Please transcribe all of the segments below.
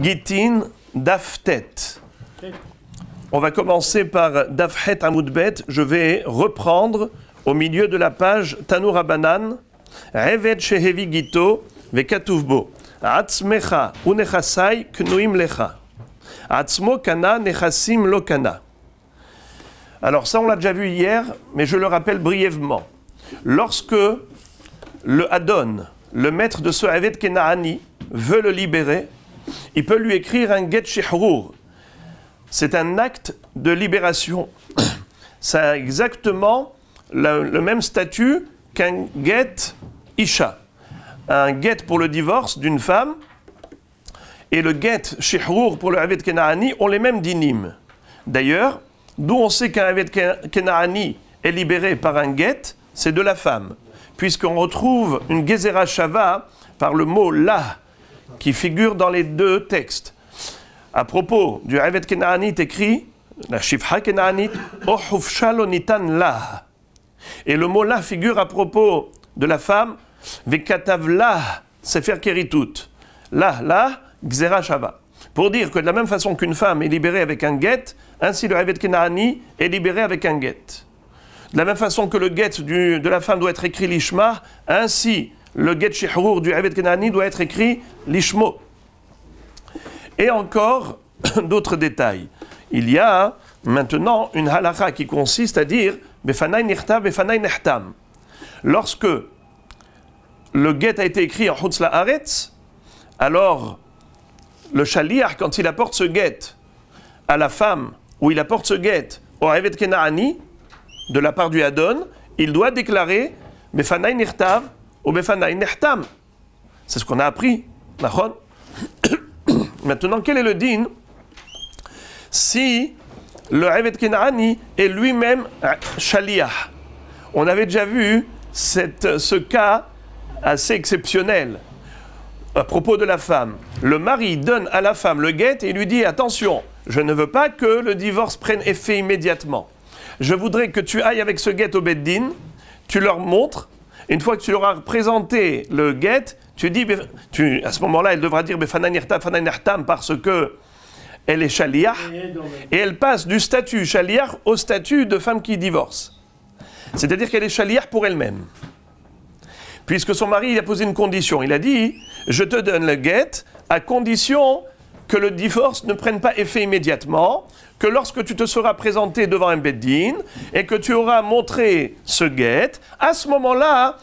Gitin Daftet. On va commencer par Dafhet Amoudbet. Je vais reprendre au milieu de la page Tanu Rabanan. Reved Shehevi Gito Vekatuvbo. Atzmecha unechasai knuim lecha. Atzmo kana nechasim lo kana. Alors ça on l'a déjà vu hier, mais je le rappelle brièvement. Lorsque le Adon, le maître de ce Eved Kenaani, veut le libérer, il peut lui écrire un get shihrur. C'est un acte de libération. Ça a exactement le même statut qu'un get isha. Un get pour le divorce d'une femme et le get shihrur pour le Eved Kenaani ont les mêmes dinim. D'ailleurs, d'où on sait qu'un Eved Kenaani est libéré par un get, c'est de la femme. Puisqu'on retrouve une gezera shava par le mot la, qui figure dans les deux textes. À propos du Eved Kenaani, est écrit la Shifha Kenaanit, Ohufsha lo nitan la. Et le mot la figure à propos de la femme, Vekatav la, Sefer Keritut. La, Gzera Shava. Pour dire que de la même façon qu'une femme est libérée avec un get, ainsi le Eved Kenaani est libéré avec un get. De la même façon que le get de la femme doit être écrit lishma, ainsi le get shihrur du Eved Kenaani doit être écrit lishmo. Et encore d'autres détails. Il y a maintenant une halakha qui consiste à dire befanai nirtav, befanai nehtam. Lorsque le get a été écrit en chutz la'aretz, alors le shaliach, quand il apporte ce get à la femme, ou il apporte ce get au Eved Kenaani, de la part du Adon, il doit déclarer befanai nirtav ou befanai nehtam. C'est ce qu'on a appris. Maintenant, quel est le din si le Eved Kenaani est lui-même shaliach? On avait déjà vu ce cas assez exceptionnel à propos de la femme. Le mari donne à la femme le get et lui dit « Attention, je ne veux pas que le divorce prenne effet immédiatement. Je voudrais que tu ailles avec ce get au Beddin, tu leur montres, une fois que tu leur as présenté le get, tu dis, à ce moment-là, elle devra dire Befanai nirtav, Befanai nehtam parce que elle est shaliach, et elle passe du statut shaliach au statut de femme qui divorce. C'est-à-dire qu'elle est shaliach pour elle-même. Puisque son mari il a posé une condition, il a dit, je te donne le get à condition que le divorce ne prenne pas effet immédiatement, que lorsque tu te seras présenté devant un beddin et que tu auras montré ce get, à ce moment-là,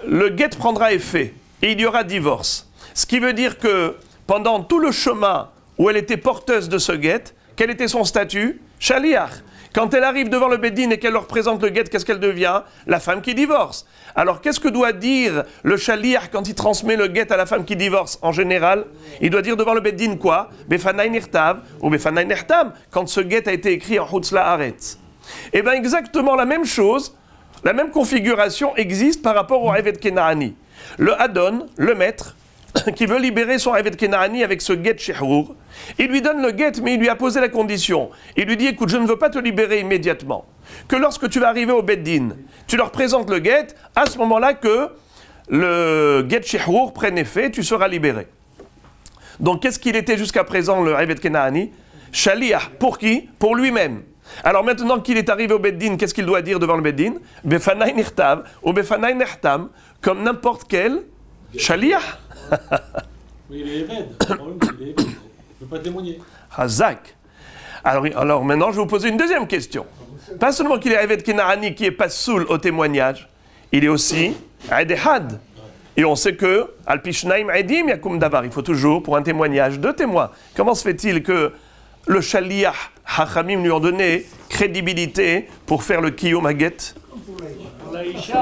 le get prendra effet et il y aura divorce. Ce qui veut dire que pendant tout le chemin où elle était porteuse de ce get, quel était son statut? Shaliach. Quand elle arrive devant le beddin et qu'elle leur présente le get, qu'est-ce qu'elle devient? La femme qui divorce. Alors qu'est-ce que doit dire le shaliach quand il transmet le get à la femme qui divorce? En général, il doit dire devant le beddin quoi? Befanai nirtav ou befanai nehtam, quand ce get a été écrit en chutz la'aretz. Et bien exactement la même chose, la même configuration existe par rapport au Eved Kenaani. Le Adon, le maître, qui veut libérer son Eved Kenaani avec ce get shihrur, il lui donne le get, mais il lui a posé la condition. Il lui dit, écoute, je ne veux pas te libérer immédiatement. Que lorsque tu vas arriver au beddin, tu leur présentes le get, à ce moment-là que le get shihrur prenne effet, tu seras libéré. Donc qu'est-ce qu'il était jusqu'à présent, le Eved Kenaani? Shaliach. Pour qui? Pour lui-même. Alors maintenant qu'il est arrivé au beddin, qu'est-ce qu'il doit dire devant le beddin? Befanai nirtav ou befanai nehtam, comme n'importe quel shaliach. Oui, il est Eved. Il ne peut pas témoigner. Hazak. Alors maintenant, je vais vous poser une deuxième question. Pas seulement qu'il est Eved Kenaani qui est pas soul au témoignage, il est aussi Edehad. Et on sait que Al-Pishnaim Edim Yakum Davar, il faut toujours, pour un témoignage, deux témoins. Comment se fait-il que le Shaliach Hachamim lui ont donné crédibilité pour faire le Kiyum Haget?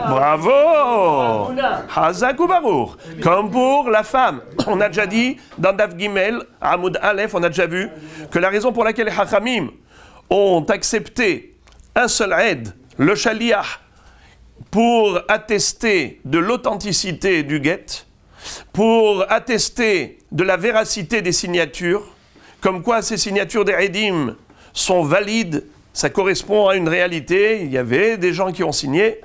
Bravo! Hazak ou Barour. Comme pour la femme. On a déjà dit, dans Daf Gimel, Amoud Aleph, on a déjà vu que la raison pour laquelle les Hachamim ont accepté un seul aide, le Shaliach, pour attester de l'authenticité du get, pour attester de la véracité des signatures, comme quoi ces signatures des Edim sont valides, ça correspond à une réalité, il y avait des gens qui ont signé.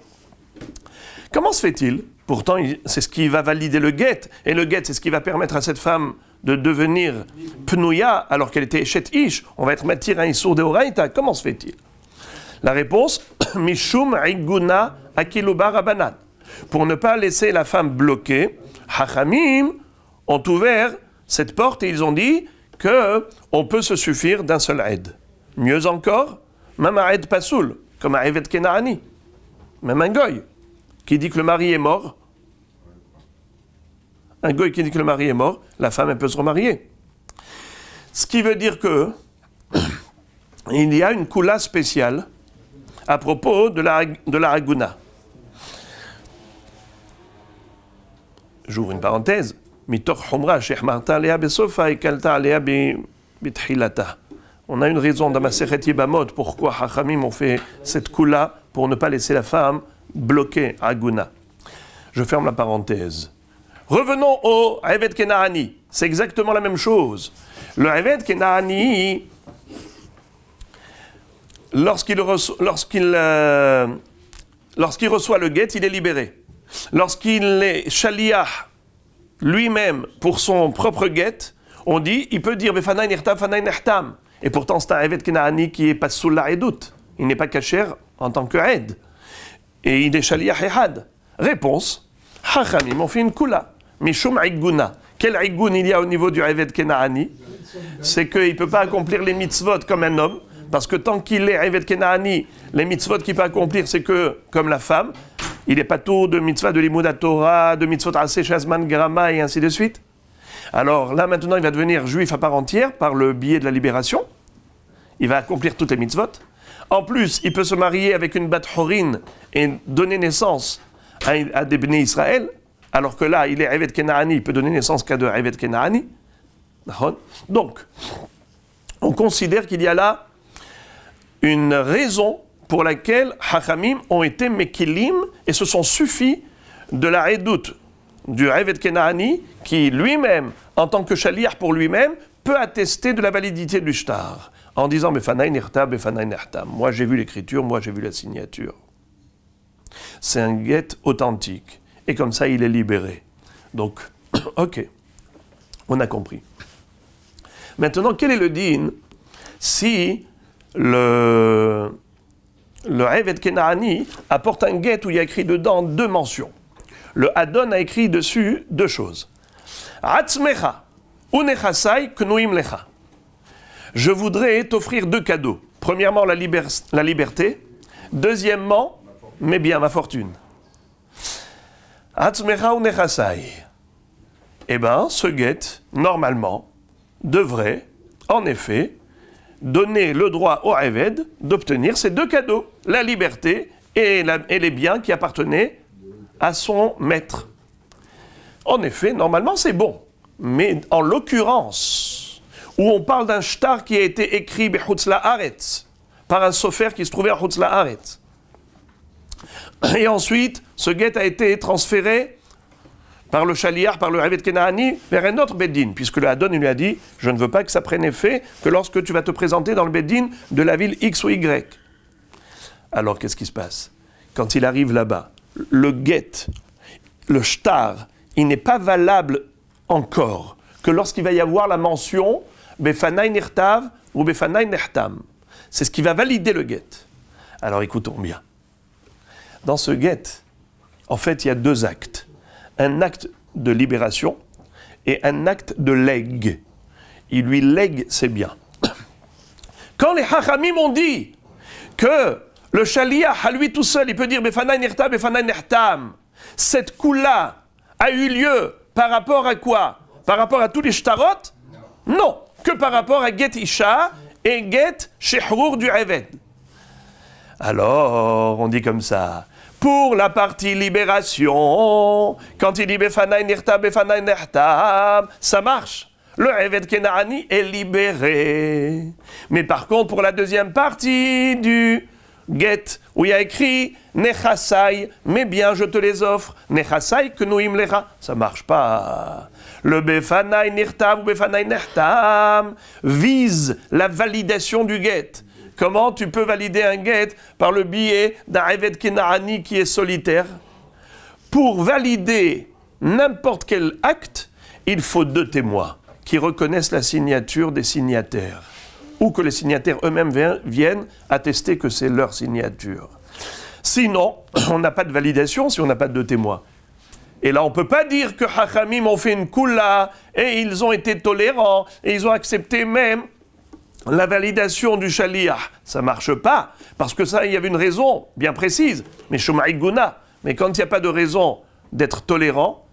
Comment se fait-il Pourtant, c'est ce qui va valider le guet. Et le guet, c'est ce qui va permettre à cette femme de devenir pnouya alors qu'elle était chet ish. On va être matir un issour de oraita. Comment se fait-il? La réponse, Mishum iguna akiluba rabanan. Pour ne pas laisser la femme bloquée, Hachamim ont ouvert cette porte et ils ont dit qu'on peut se suffire d'un seul aide. Mieux encore, même un aide pasoul, comme un evet kenaani, même un goy, qui dit que le mari est mort. Un goy qui dit que le mari est mort, la femme elle peut se remarier. Ce qui veut dire que il y a une koula spéciale à propos de la aguna. J'ouvre une parenthèse. On a une raison dans ma Masechet Yebamot pourquoi Hachamim ont fait cette koula pour ne pas laisser la femme bloquer aguna. Je ferme la parenthèse. Revenons au Evet Kenaani. C'est exactement la même chose. Le Evet Kenaani, lorsqu'il reçoit le guet, il est libéré. Lorsqu'il est shaliach lui-même pour son propre guet, on dit, il peut dire Befanai nirtam, fanai nirtam. Et pourtant, c'est un Evet Kenaani qui est pas sous la edout. Il n'est pas kacher en tant que aide. Et il est shaliach ehad. Réponse, Hachamim ont fait une kula. Mishum iguna. Quel igun il y a au niveau du Evet Kenaani? C'est qu'il ne peut pas accomplir les mitzvot comme un homme, parce que tant qu'il est Evet Kenaani, les mitzvot qu'il peut accomplir, c'est que comme la femme, il n'est pas tout de mitzvah de Limud Torah, de mitzvot Aseh Shazman Grama et ainsi de suite. Alors là maintenant, il va devenir juif à part entière par le biais de la libération. Il va accomplir toutes les mitzvot. En plus, il peut se marier avec une bat horin et donner naissance à des Bnei Israël. Alors que là, il est Evet Kenaani, il peut donner naissance qu'à de Evet Kenaani. Donc, on considère qu'il y a là une raison pour laquelle Hachamim ont été mekilim et se sont suffis de la redoute du Evet Kenaani qui lui-même, en tant que shaliach pour lui-même, peut attester de la validité du shtar en disant Befanai nirtam, Befanai nirtam. Moi j'ai vu l'écriture, moi j'ai vu la signature. C'est un guet authentique. Et comme ça, il est libéré. Donc, ok, on a compris. Maintenant, quel est le din si le Evet Kenaani apporte un guet où il y a écrit dedans deux mentions? Le Hadon a écrit dessus deux choses. Atzmecha, unechasai knuim lecha. Je voudrais t'offrir deux cadeaux. Premièrement, la liberté. Deuxièmement, mes biens, ma fortune. Atzmecha ou nechasai. Eh bien, ce guet, normalement, devrait, en effet, donner le droit au Eved d'obtenir ces deux cadeaux, la liberté et les biens qui appartenaient à son maître. En effet, normalement, c'est bon. Mais en l'occurrence, où on parle d'un shtar qui a été écrit bechutz la'aretz, par un sofer qui se trouvait à chutz la'aretz, et ensuite, ce guet a été transféré par le shaliach, par le Evet Kenaani, vers un autre beddin, puisque le Hadon lui a dit « Je ne veux pas que ça prenne effet que lorsque tu vas te présenter dans le beddin de la ville X ou Y. » Alors, qu'est-ce qui se passe? Quand il arrive là-bas, le guet, le shtar, il n'est pas valable encore que lorsqu'il va y avoir la mention « Befanai nirtav » ou « Befanai nirtam ». C'est ce qui va valider le guet. Alors, écoutons bien. Dans ce guet, en fait, il y a deux actes. Un acte de libération et un acte de legs. Il lui lègue ses biens. Quand les Hachamim ont dit que le shaliach, à lui tout seul, il peut dire Befanai nirtam, Befanai nirtam, cette koula a eu lieu par rapport à quoi? Par rapport à tous les shtarot? Non, que par rapport à Get Isha et Get Shehrur du Eved. Alors, on dit comme ça. Pour la partie libération, quand il dit Befanai nirtam, Befanai nirtam, ça marche. Le Evet Kenaani est libéré. Mais par contre, pour la deuxième partie du get, où il y a écrit Nechasai, mais bien je te les offre, Nechasai knuim lecha, ça marche pas. Le Befanai nirtam ou Befanai nirtam vise la validation du get. Comment tu peux valider un guet par le biais d'un Evet Kenaani qui est solitaire? Pour valider n'importe quel acte, il faut 2 témoins qui reconnaissent la signature des signataires, ou que les signataires eux-mêmes viennent attester que c'est leur signature. Sinon, on n'a pas de validation si on n'a pas de 2 témoins. Et là, on ne peut pas dire que Hachamim ont fait une koula, et ils ont été tolérants, et ils ont accepté même la validation du shaliach. Ça ne marche pas, parce que ça, il y avait une raison bien précise, mais Shumaï Guna. Mais quand il n'y a pas de raison d'être tolérant,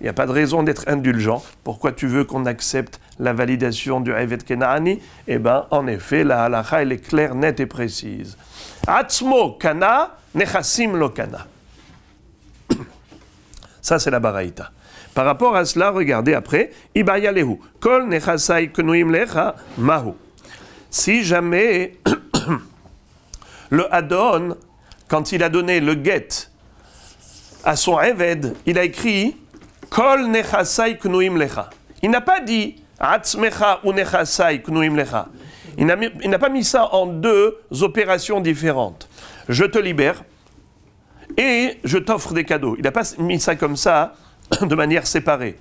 il n'y a pas de raison d'être indulgent. Pourquoi tu veux qu'on accepte la validation du Evet Kenaani? Eh bien, en effet, la halacha, elle est claire, nette et précise. Atzmo kana, nechassim lo kana. Ça, c'est la baraïta. Par rapport à cela, regardez après. Ibaya lehu. Kol nechasai knuim lecha mahu. Si jamais le Adon, quand il a donné le get à son Eved, il a écrit Kol nechasai knuim lecha. Il n'a pas dit Atzmecha ou nechasai knuim lecha. Il n'a pas mis ça en 2 opérations différentes. Je te libère et je t'offre des cadeaux. Il n'a pas mis ça comme ça, de manière séparée.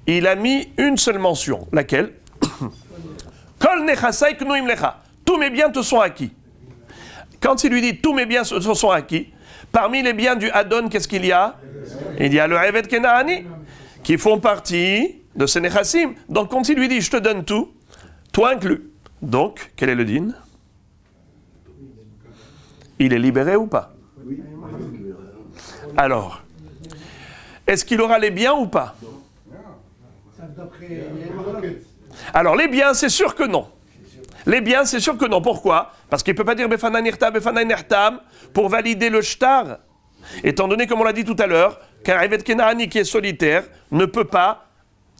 Il a mis une seule mention. Laquelle? Kol nechasai knuim lecha. Tous mes biens te sont acquis. Quand il lui dit tous mes biens te sont acquis, parmi les biens du Adon, qu'est-ce qu'il y a? Il y a le Evet Kenaani, qui font partie de ces nechassim. Donc quand il lui dit je te donne tout, toi inclus. Donc, quel est le din? Il est libéré ou pas? Alors, est-ce qu'il aura les biens ou pas? Alors, les biens, c'est sûr que non. Les biens, c'est sûr que non. Pourquoi? Parce qu'il ne peut pas dire Befana Nirtam, Befana Nirtam pour valider le shtar. Étant donné, comme on l'a dit tout à l'heure, qu'un Evet Kenaani qui est solitaire ne peut pas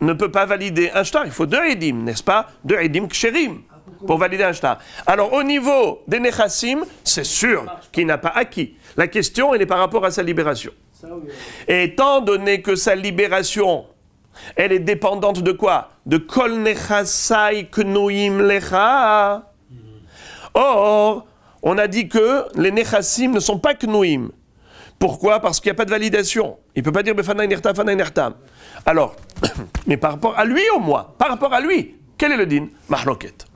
valider un shtar. Il faut 2 edim, n'est-ce pas? 2 edim ksherim pour valider un shtar. Alors, au niveau des nechassim, c'est sûr qu'il n'a pas acquis. La question, elle est par rapport à sa libération. Et étant donné que sa libération, elle est dépendante de quoi? De kol nechasai knuim lecha. Or, on a dit que les nechassim ne sont pas knuim. Pourquoi? Parce qu'il n'y a pas de validation. Il ne peut pas dire befanaï nirtam, fanaï nirtam. Alors, mais par rapport à lui au moins, par rapport à lui, quel est le din? Mahloket.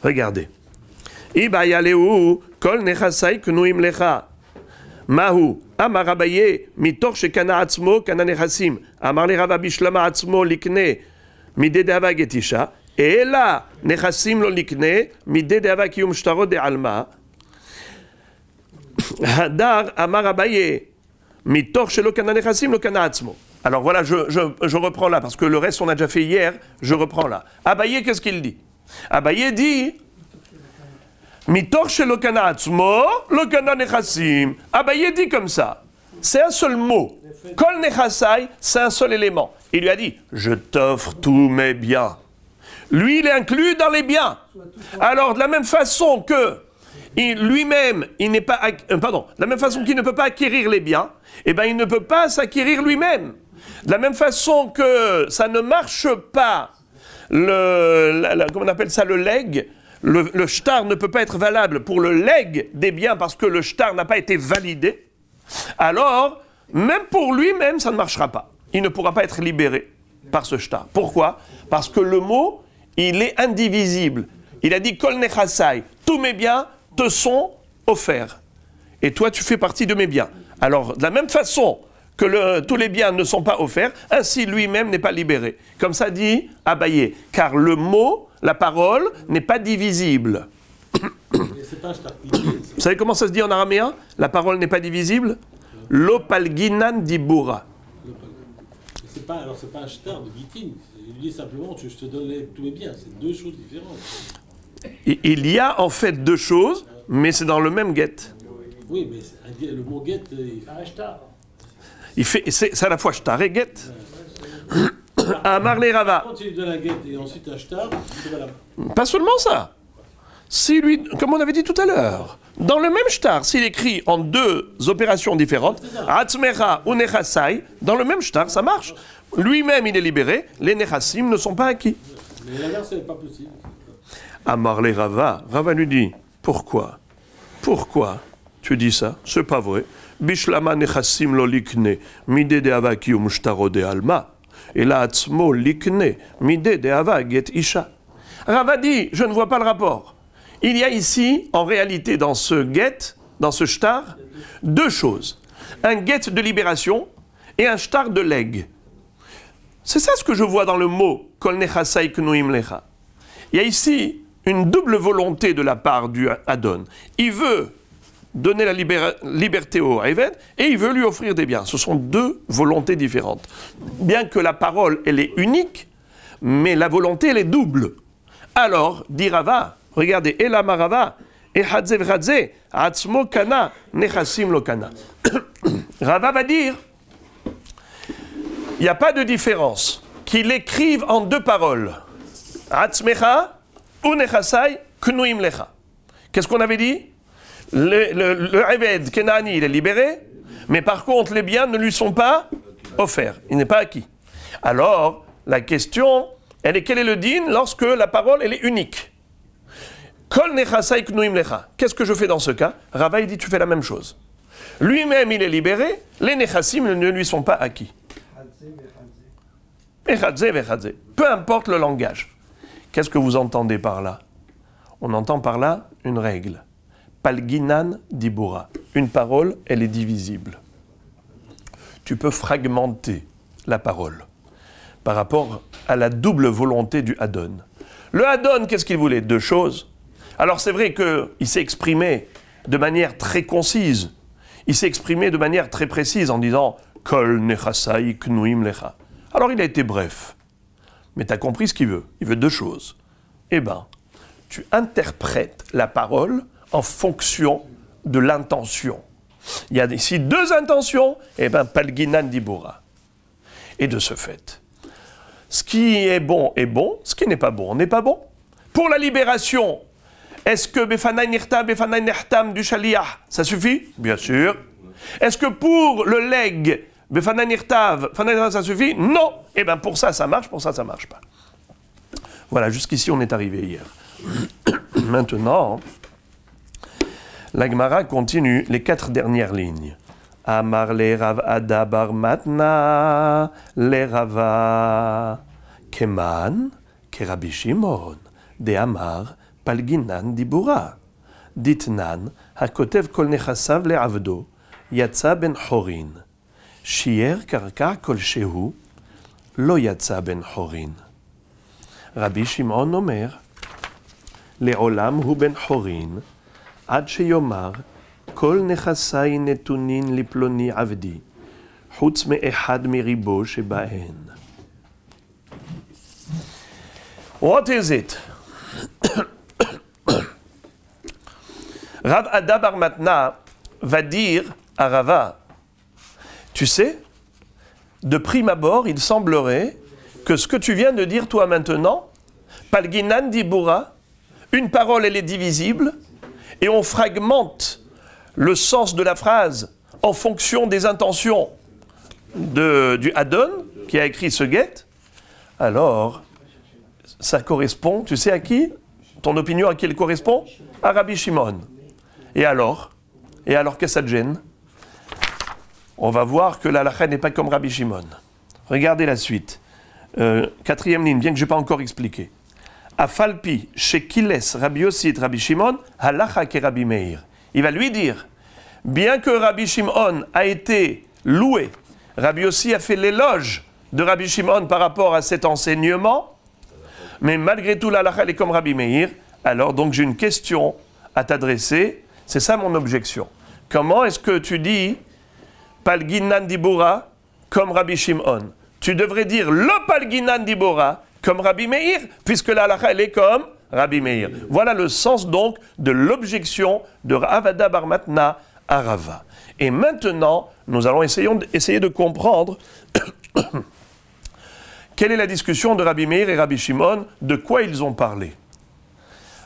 Regardez. Ibaya lehu kol nechasai knuim lecha. Mahu, Amar Abaye, mitor shekana atzmo, kana nechassim. Amar le Rava bishlama atzmo likne, midé de'ava getisha. Et là, nechassim lo likne, midé de'ava kiyum shtaro de alma. Hadar, Amar Abaye, mitor shelo kana nechassim lo kana atzmo. Alors voilà, je reprends là, parce que le reste on a déjà fait hier, je reprends là. Abaye, qu'est-ce qu'il dit? Abaye dit Mitor shelo kana atzmo, lo kana nechassim. Abaye dit comme ça. C'est un seul mot. Kol nechasai, c'est un seul élément. Il lui a dit, je t'offre tous mes biens. Lui, il est inclus dans les biens. Alors, de la même façon que lui-même, il n'est pas, de la même façon qu'il ne peut pas acquérir les biens, eh ben, il ne peut pas s'acquérir lui-même. De la même façon que ça ne marche pas, comment on appelle ça, le leg. Le shtar ne peut pas être valable pour le leg des biens parce que le shtar n'a pas été validé. Alors, même pour lui-même, ça ne marchera pas. Il ne pourra pas être libéré par ce shtar. Pourquoi? Parce que le mot, il est indivisible. Il a dit Kol nechasai, tous mes biens te sont offerts. Et toi, tu fais partie de mes biens. Alors, de la même façon que tous les biens ne sont pas offerts, ainsi lui-même n'est pas libéré. Comme ça dit Abaye. Car le mot, la parole, n'est pas divisible. Vous savez comment ça se dit en araméen? La parole n'est pas divisible? Lopalginan dibura. Alors c'est pas un shtar de gitin. Il dit simplement je te donne tous mes biens. C'est 2 choses différentes. Il y a en fait 2 choses, mais c'est dans le même get. Oui, mais le mot get, c'est un shtar. C'est à la fois shtar et get. Amar le Rava. Quand il donne un get et ensuite un shtar, pas seulement ça. Si lui, comme on avait dit tout à l'heure, dans le même shtar, s'il écrit en 2 opérations différentes, Atzmecha ou Nechasai, dans le même shtar, ça marche. Lui-même, il est libéré, les Nechassim ne sont pas acquis. Mais l'inverse, n'est pas possible. Amar le Rava. Rava lui dit, pourquoi tu dis ça? C'est pas vrai. Bishlama nechassim lo likne, mide de avaki umshtaro de alma, et la atzmo likne, mide de avak et isha. Rava dit, je ne vois pas le rapport. Il y a ici, en réalité, dans ce get, dans ce shtar, deux choses. Un get de libération et un shtar de leg. C'est ça ce que je vois dans le mot Kol nechasai knuim lecha. Il y a ici une double volonté de la part du Adon. Il veut donner la liberté au Eved et il veut lui offrir des biens. Ce sont deux volontés différentes. Bien que la parole, elle est unique, mais la volonté, elle est double. Alors, dit Rava, regardez, Elama Rava, Ehadze v'chadze, Atzmo kana, Nechassim lo kana. Rava va dire, il n'y a pas de différence qu'il écrive en deux paroles. Atzmecha ou Nechasai knuim lecha. Qu'est-ce qu'on avait dit? Le Eved Kenani, il est libéré, mais par contre, les biens ne lui sont pas offerts. Il n'est pas acquis. Alors, la question, elle est quel est le din lorsque la parole, elle est unique? Kol nechasai knuim lecha. Qu'est-ce que je fais dans ce cas? Rava, il dit, tu fais la même chose. Lui-même, il est libéré, les nechassim ne lui sont pas acquis. Peu importe le langage. Qu'est-ce que vous entendez par là? On entend par là une règle. Palginan dibura. Une parole, elle est divisible. Tu peux fragmenter la parole par rapport à la double volonté du Adon. Le Adon, qu'est-ce qu'il voulait? Deux choses. Alors c'est vrai qu'il s'est exprimé de manière très concise. Il s'est exprimé de manière très précise en disant « Kol nechasai knuim lecha ». Alors il a été bref. Mais tu as compris ce qu'il veut. Il veut deux choses. Eh bien, tu interprètes la parole en fonction de l'intention. Il y a ici deux intentions, eh bien, palginan dibura. Et de ce fait, ce qui est bon, ce qui n'est pas bon n'est pas bon. Pour la libération, est-ce que befanai nirtam, befanai nirtam du shaliach, ça suffit? Bien sûr. Est-ce que pour le leg, befanai nirtav, ça suffit? Non. Eh bien, pour ça marche, pour ça marche pas. Voilà, jusqu'ici, on est arrivé hier. Maintenant, la Gemara continue les 4 dernières lignes. Amar le Rav Ada bar Matna le Rava Keman ke Rabbi Shimon de Amar Palginan dibura Ditnan hakotev kol nechasav le avdo yatsa ben chorin shier karka kol shehu lo yatsa ben chorin. Rabbi Shimon omer le'olam hu ben chorin עד שיאמר, כל נכסי נתונין לפלוני עבדי, חוץ מאחד מריבו שבהן. What is it? Rav Ada bar Matna va dire à Rava, tu sais, de prime abord, il semblerait que ce que tu viens de dire toi maintenant, Palginan dibura, une parole elle est divisible, et on fragmente le sens de la phrase en fonction des intentions du Adon, qui a écrit ce get, alors ça correspond, tu sais à qui? Ton opinion à qui elle correspond? À Rabbi Shimon. Et alors qu'est-ce que ça te gêne? On va voir que la halakha n'est pas comme Rabbi Shimon. Regardez la suite. 4e ligne, bien que je n'ai pas encore expliqué. Afalpi, shekiles Rabbi Yossi et Rabbi Shimon, halacha ke Rabbi Meir. Il va lui dire, bien que Rabbi Shimon a été loué, Rabbi Yossi a fait l'éloge de Rabbi Shimon par rapport à cet enseignement, mais malgré tout l'halacha est comme Rabbi Meir. Alors donc j'ai une question à t'adresser, c'est ça mon objection. Comment est-ce que tu dis Palginan dibura comme Rabbi Shimon? Tu devrais dire le Palginan dibura comme Rabbi Meir, puisque la halakha, elle est comme Rabbi Meir. Voilà le sens donc de l'objection de Rav Ada bar Matna à Rava. Et maintenant, nous allons essayer de comprendre quelle est la discussion de Rabbi Meir et Rabbi Shimon, de quoi ils ont parlé.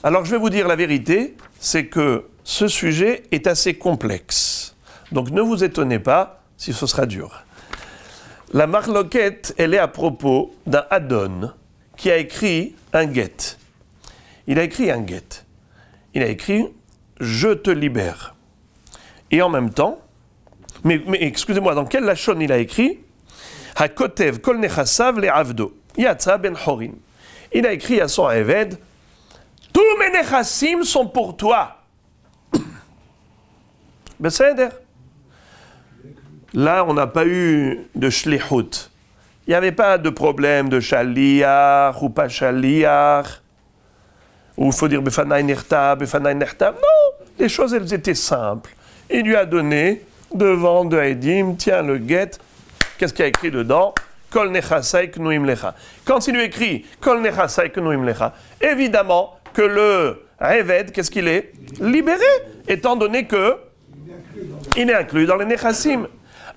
Alors je vais vous dire la vérité, c'est que ce sujet est assez complexe. Donc ne vous étonnez pas si ce sera dur. La marloquette, elle est à propos d'un Adon qui a écrit un get. Il a écrit un get. Il a écrit « Je te libère ». Et en même temps, Mais excusez-moi, dans quel lachon il a écrit? Hakotev kol nechasav le avdo. Yatsa ben Horin. Il a écrit à son Eved, tous mes nechassim sont pour toi. Beseder. Là, on n'a pas eu de shlichut. Il n'y avait pas de problème de shaliach ou pas shaliach. Ou il faut dire befanai nechta, befanai nechta. Non, les choses, elles étaient simples. Il lui a donné devant de Edim, tiens le guet, qu'est-ce qu'il y a écrit dedans? Kol nechasai knuim lecha. Quand il lui écrit Kol nechasai knuim lecha, évidemment que le Eved, qu'est-ce qu'il est? Libéré, étant donné que il est inclus dans les nechassim.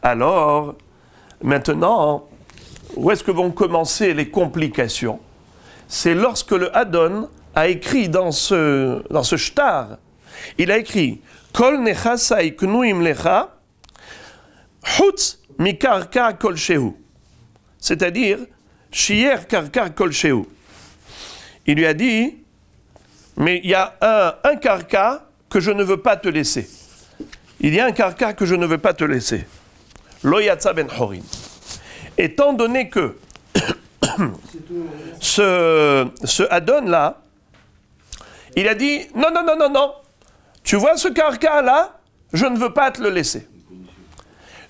Alors, maintenant, où est-ce que vont commencer les complications? C'est lorsque le Hadon a écrit dans ce shtar, il a écrit Kol nechasai knuim lecha, chutz mikarka kol shehu. C'est-à-dire, shier karka kol shehu. Il lui a dit, mais il y a un karka que je ne veux pas te laisser. Il y a un karka que je ne veux pas te laisser. Lo yatsa ben Horin. Étant donné que ce Hadon-là, il a dit, non, non, non, non, non, tu vois ce karka-là, je ne veux pas te le laisser.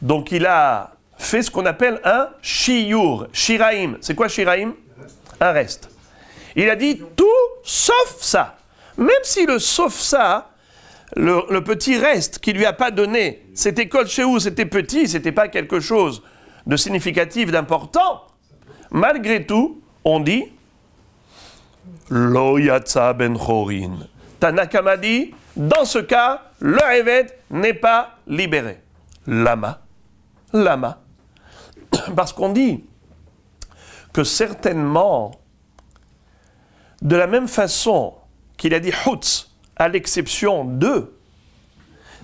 Donc il a fait ce qu'on appelle un shiur, shiraim. C'est quoi shiraim? Un reste. Il a dit tout sauf ça. Même si le sauf ça, le petit reste qu'il lui a pas donné, c'était kol shehu, c'était petit, c'était pas quelque chose de significatif, d'important. Malgré tout, on dit Lo yatsa ben Horin. Tanakama dit, dans ce cas, le Eved n'est pas libéré. Lama. Lama. Parce qu'on dit que certainement, de la même façon qu'il a dit Hutz, à l'exception de,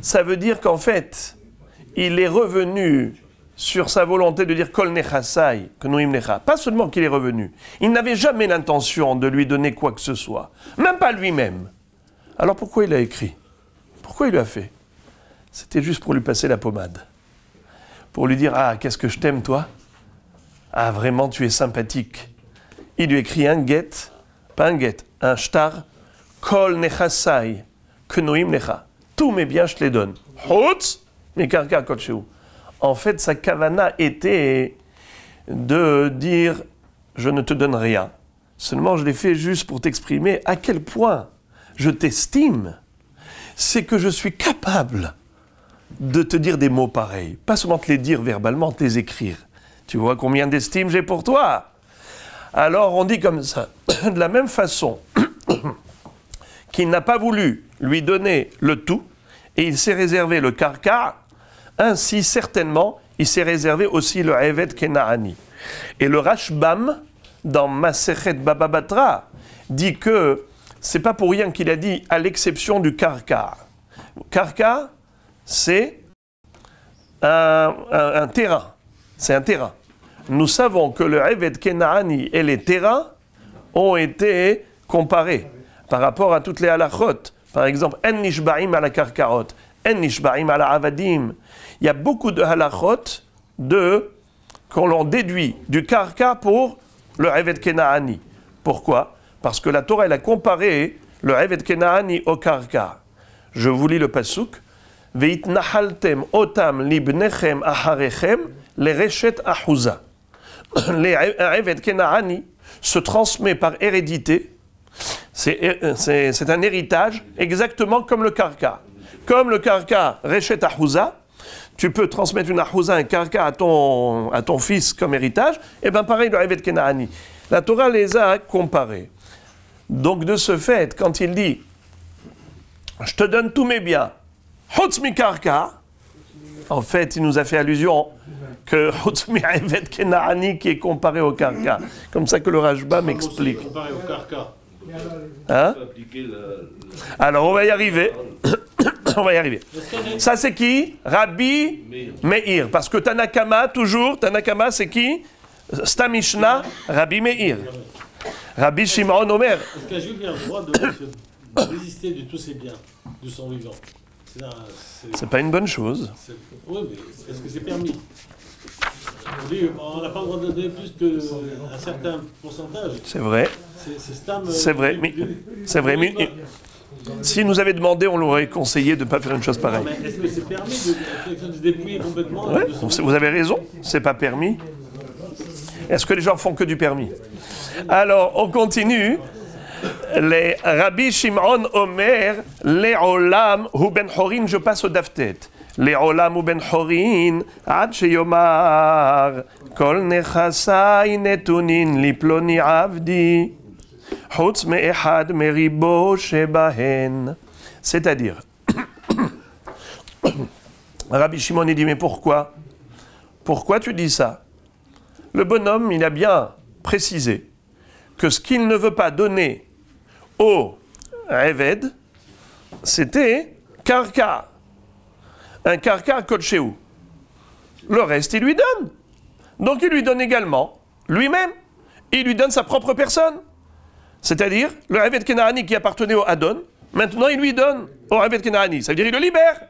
ça veut dire qu'en fait, il est revenu sur sa volonté de dire Kol nechasai, knuim lecha. Pas seulement qu'il est revenu, il n'avait jamais l'intention de lui donner quoi que ce soit, même pas lui-même. Alors pourquoi il a écrit? Pourquoi il l'a fait? C'était juste pour lui passer la pommade. Pour lui dire, ah, qu'est-ce que je t'aime, toi? Ah, vraiment, tu es sympathique. Il lui écrit un get, pas un get, un shtar, kol nechasai, knuim lecha. Tous mes biens, je te les donne. Chutz, mikarka kol shehu. En fait, sa kavana était de dire, je ne te donne rien. Seulement, je l'ai fait juste pour t'exprimer à quel point je t'estime. C'est que je suis capable de te dire des mots pareils. Pas seulement te les dire verbalement, te les écrire. Tu vois combien d'estime j'ai pour toi? Alors on dit comme ça, de la même façon qu'il n'a pas voulu lui donner le tout, et il s'est réservé le karka, ainsi certainement, il s'est réservé aussi le Eved Kenaani. Et le Rashbam, dans Masechet Baba Batra, dit que c'est pas pour rien qu'il a dit à l'exception du karka. Karka, c'est un terrain. C'est un terrain. Nous savons que le Eved Kenaani et les terrains ont été comparés par rapport à toutes les halachot. Par exemple, En nishba'im ala karkaot, En nishba'im ala avadim. Il y a beaucoup de halachot qu'on l'on déduit du karka pour le Eved Kenaani. Pourquoi? Parce que la Torah, elle a comparé le Eved Kenaani au karka. Je vous lis le pasuk. Veitnahaltem otam libnechem aharechem lereshet ahuza. Les Eved Kenaani se transmet par hérédité. C'est un héritage exactement comme le karka. Comme le karka reshet ahuza, tu peux transmettre une ahuza, un karka à ton fils comme héritage, et bien pareil le Eved Kenaani. La Torah les a comparés. Donc de ce fait, quand il dit « Je te donne tous mes biens », « Chutz mi karka », en fait, il nous a fait allusion que « Chutz mi Eved Kenaani » qui est comparé au karka. Comme ça que le Rashba m'explique. Comparé au karka. Hein? Alors, on va y arriver. On va y arriver. Ça, c'est qui? Rabbi Meir. Parce que Tanakama, toujours, Tanakama, c'est qui? Stamishna, Rabbi Meir. Rabbi Shimon Omer. Est-ce qu'un juif a le droit de résister de tous ses biens, de son vivant? C'est pas une bonne chose. Oui, mais est-ce que c'est permis? On n'a pas le droit de donner plus qu'un certain pourcentage. C'est vrai. C'est vrai, mais c'est vrai. Mais s'il nous avait demandé, on l'aurait conseillé de ne pas faire une chose pareille. Mais est-ce que c'est permis de quelqu'un de se dépouiller complètement? Ouais, vous avez raison, c'est pas permis. Est-ce que les gens font que du permis? Alors, on continue. Les Rabbi Shimon Omer, les Olam ou Ben Horin, je passe au Daftet. Les Olam ou Ben Horin, Ad Sheyomar, Kol Nechasai Netunin Liploni Avdi, Chutz Me'echad Meribo Shebahen. C'est-à-dire, Rabbi Shimon il dit, mais pourquoi? Pourquoi tu dis ça? Le bonhomme, il a bien précisé que ce qu'il ne veut pas donner au Eved, c'était Karka. Un Karka Kotchéou. Le reste, il lui donne. Donc il lui donne également lui-même. Il lui donne sa propre personne. C'est-à-dire, le Eved Kenaani qui appartenait au Adon, maintenant il lui donne au Eved Kenaani. Ça veut dire il le libère.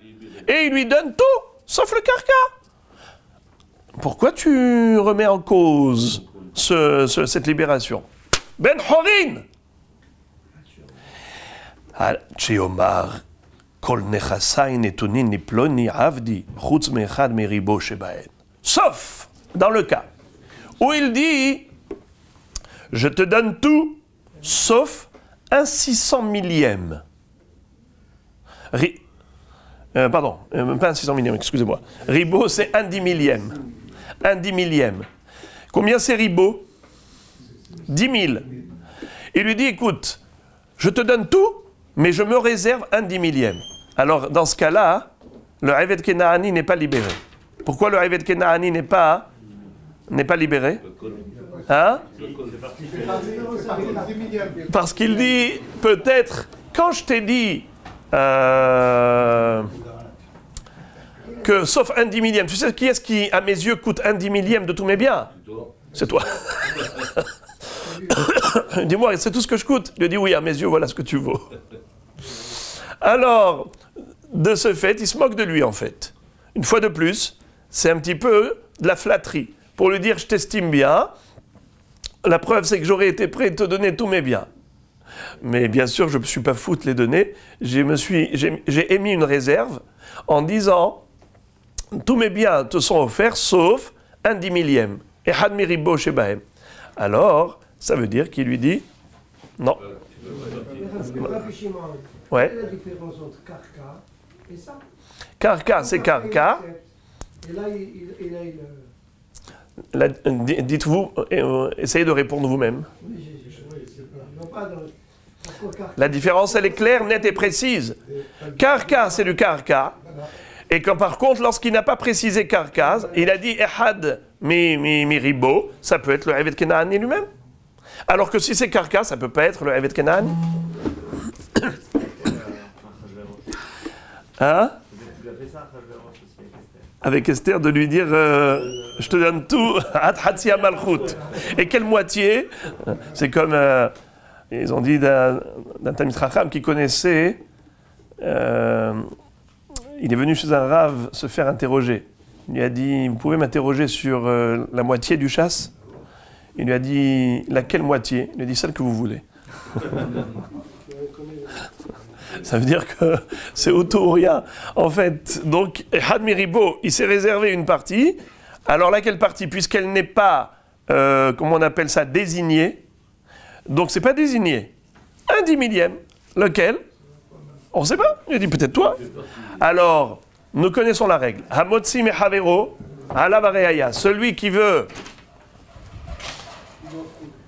Et il lui donne tout, sauf le Karka. Pourquoi tu remets en cause cette libération? Ben Horin! Cheomar, kol nechasai netunin ni ploni avdi, chutz me'echad meribo shebaen. Sauf dans le cas où il dit, je te donne tout, sauf un 600 millième. Pardon, pas un 600 millième, excusez-moi. Ribo, c'est un 10 millième. Un 10 millième. Combien c'est Ribo? 10 000. Il lui dit, écoute, je te donne tout, mais je me réserve un 10 millième. Alors, dans ce cas-là, le Eved Kenaani n'est pas libéré. Pourquoi le Eved Kenaani n'est pas libéré? Hein? Parce qu'il dit, peut-être, quand je t'ai dit que sauf un 10 millième, tu sais qui est-ce qui, à mes yeux, coûte un 10 millième de tous mes biens? C'est toi. Dis-moi, c'est tout ce que je coûte? Il lui dit, oui, à mes yeux, voilà ce que tu vaux. Alors, de ce fait, il se moque de lui, en fait. Une fois de plus, c'est un petit peu de la flatterie. Pour lui dire, je t'estime bien. La preuve, c'est que j'aurais été prêt à te donner tous mes biens. Mais bien sûr, je ne me suis pas fou de les donner. J'ai émis une réserve en disant, tous mes biens te sont offerts, sauf un 10 millième. Et Hadmi Ribo Shebahem. Alors, ça veut dire qu'il lui dit, non. Ouais. Quelle est la différence entre Karka et ça? Karka, c'est Karka. Et là, Dites-vous, essayez de répondre vous-même. La différence, elle est claire, nette et précise. Karka, c'est du Karka. Et quand par contre, lorsqu'il n'a pas précisé Karka, il a dit Ehad mi ribo, ça peut être le Eved Kenaani lui-même. Alors que si c'est Karka, ça ne peut pas être le Eved Kenaani. Hein? Avec Esther, de lui dire je te donne tout, Hatsia Malchut. Et quelle moitié? C'est comme ils ont dit d'un Talmid Chacham qui connaissait, il est venu chez un rave se faire interroger. Il lui a dit, vous pouvez m'interroger sur la moitié du chasse? Il lui a dit, laquelle moitié? Il lui a dit, celle que vous voulez. Ça veut dire que c'est auto ou rien. En fait, donc, Hadmi Ribo, il s'est réservé une partie. Alors laquelle partie? Puisqu'elle n'est pas, comment on appelle ça, désignée. Donc c'est pas désigné. Un 10 millième. Lequel? On ne sait pas. Il a dit peut-être toi. Alors, nous connaissons la règle. Hamotzi mehavero, alavareaya. Celui qui veut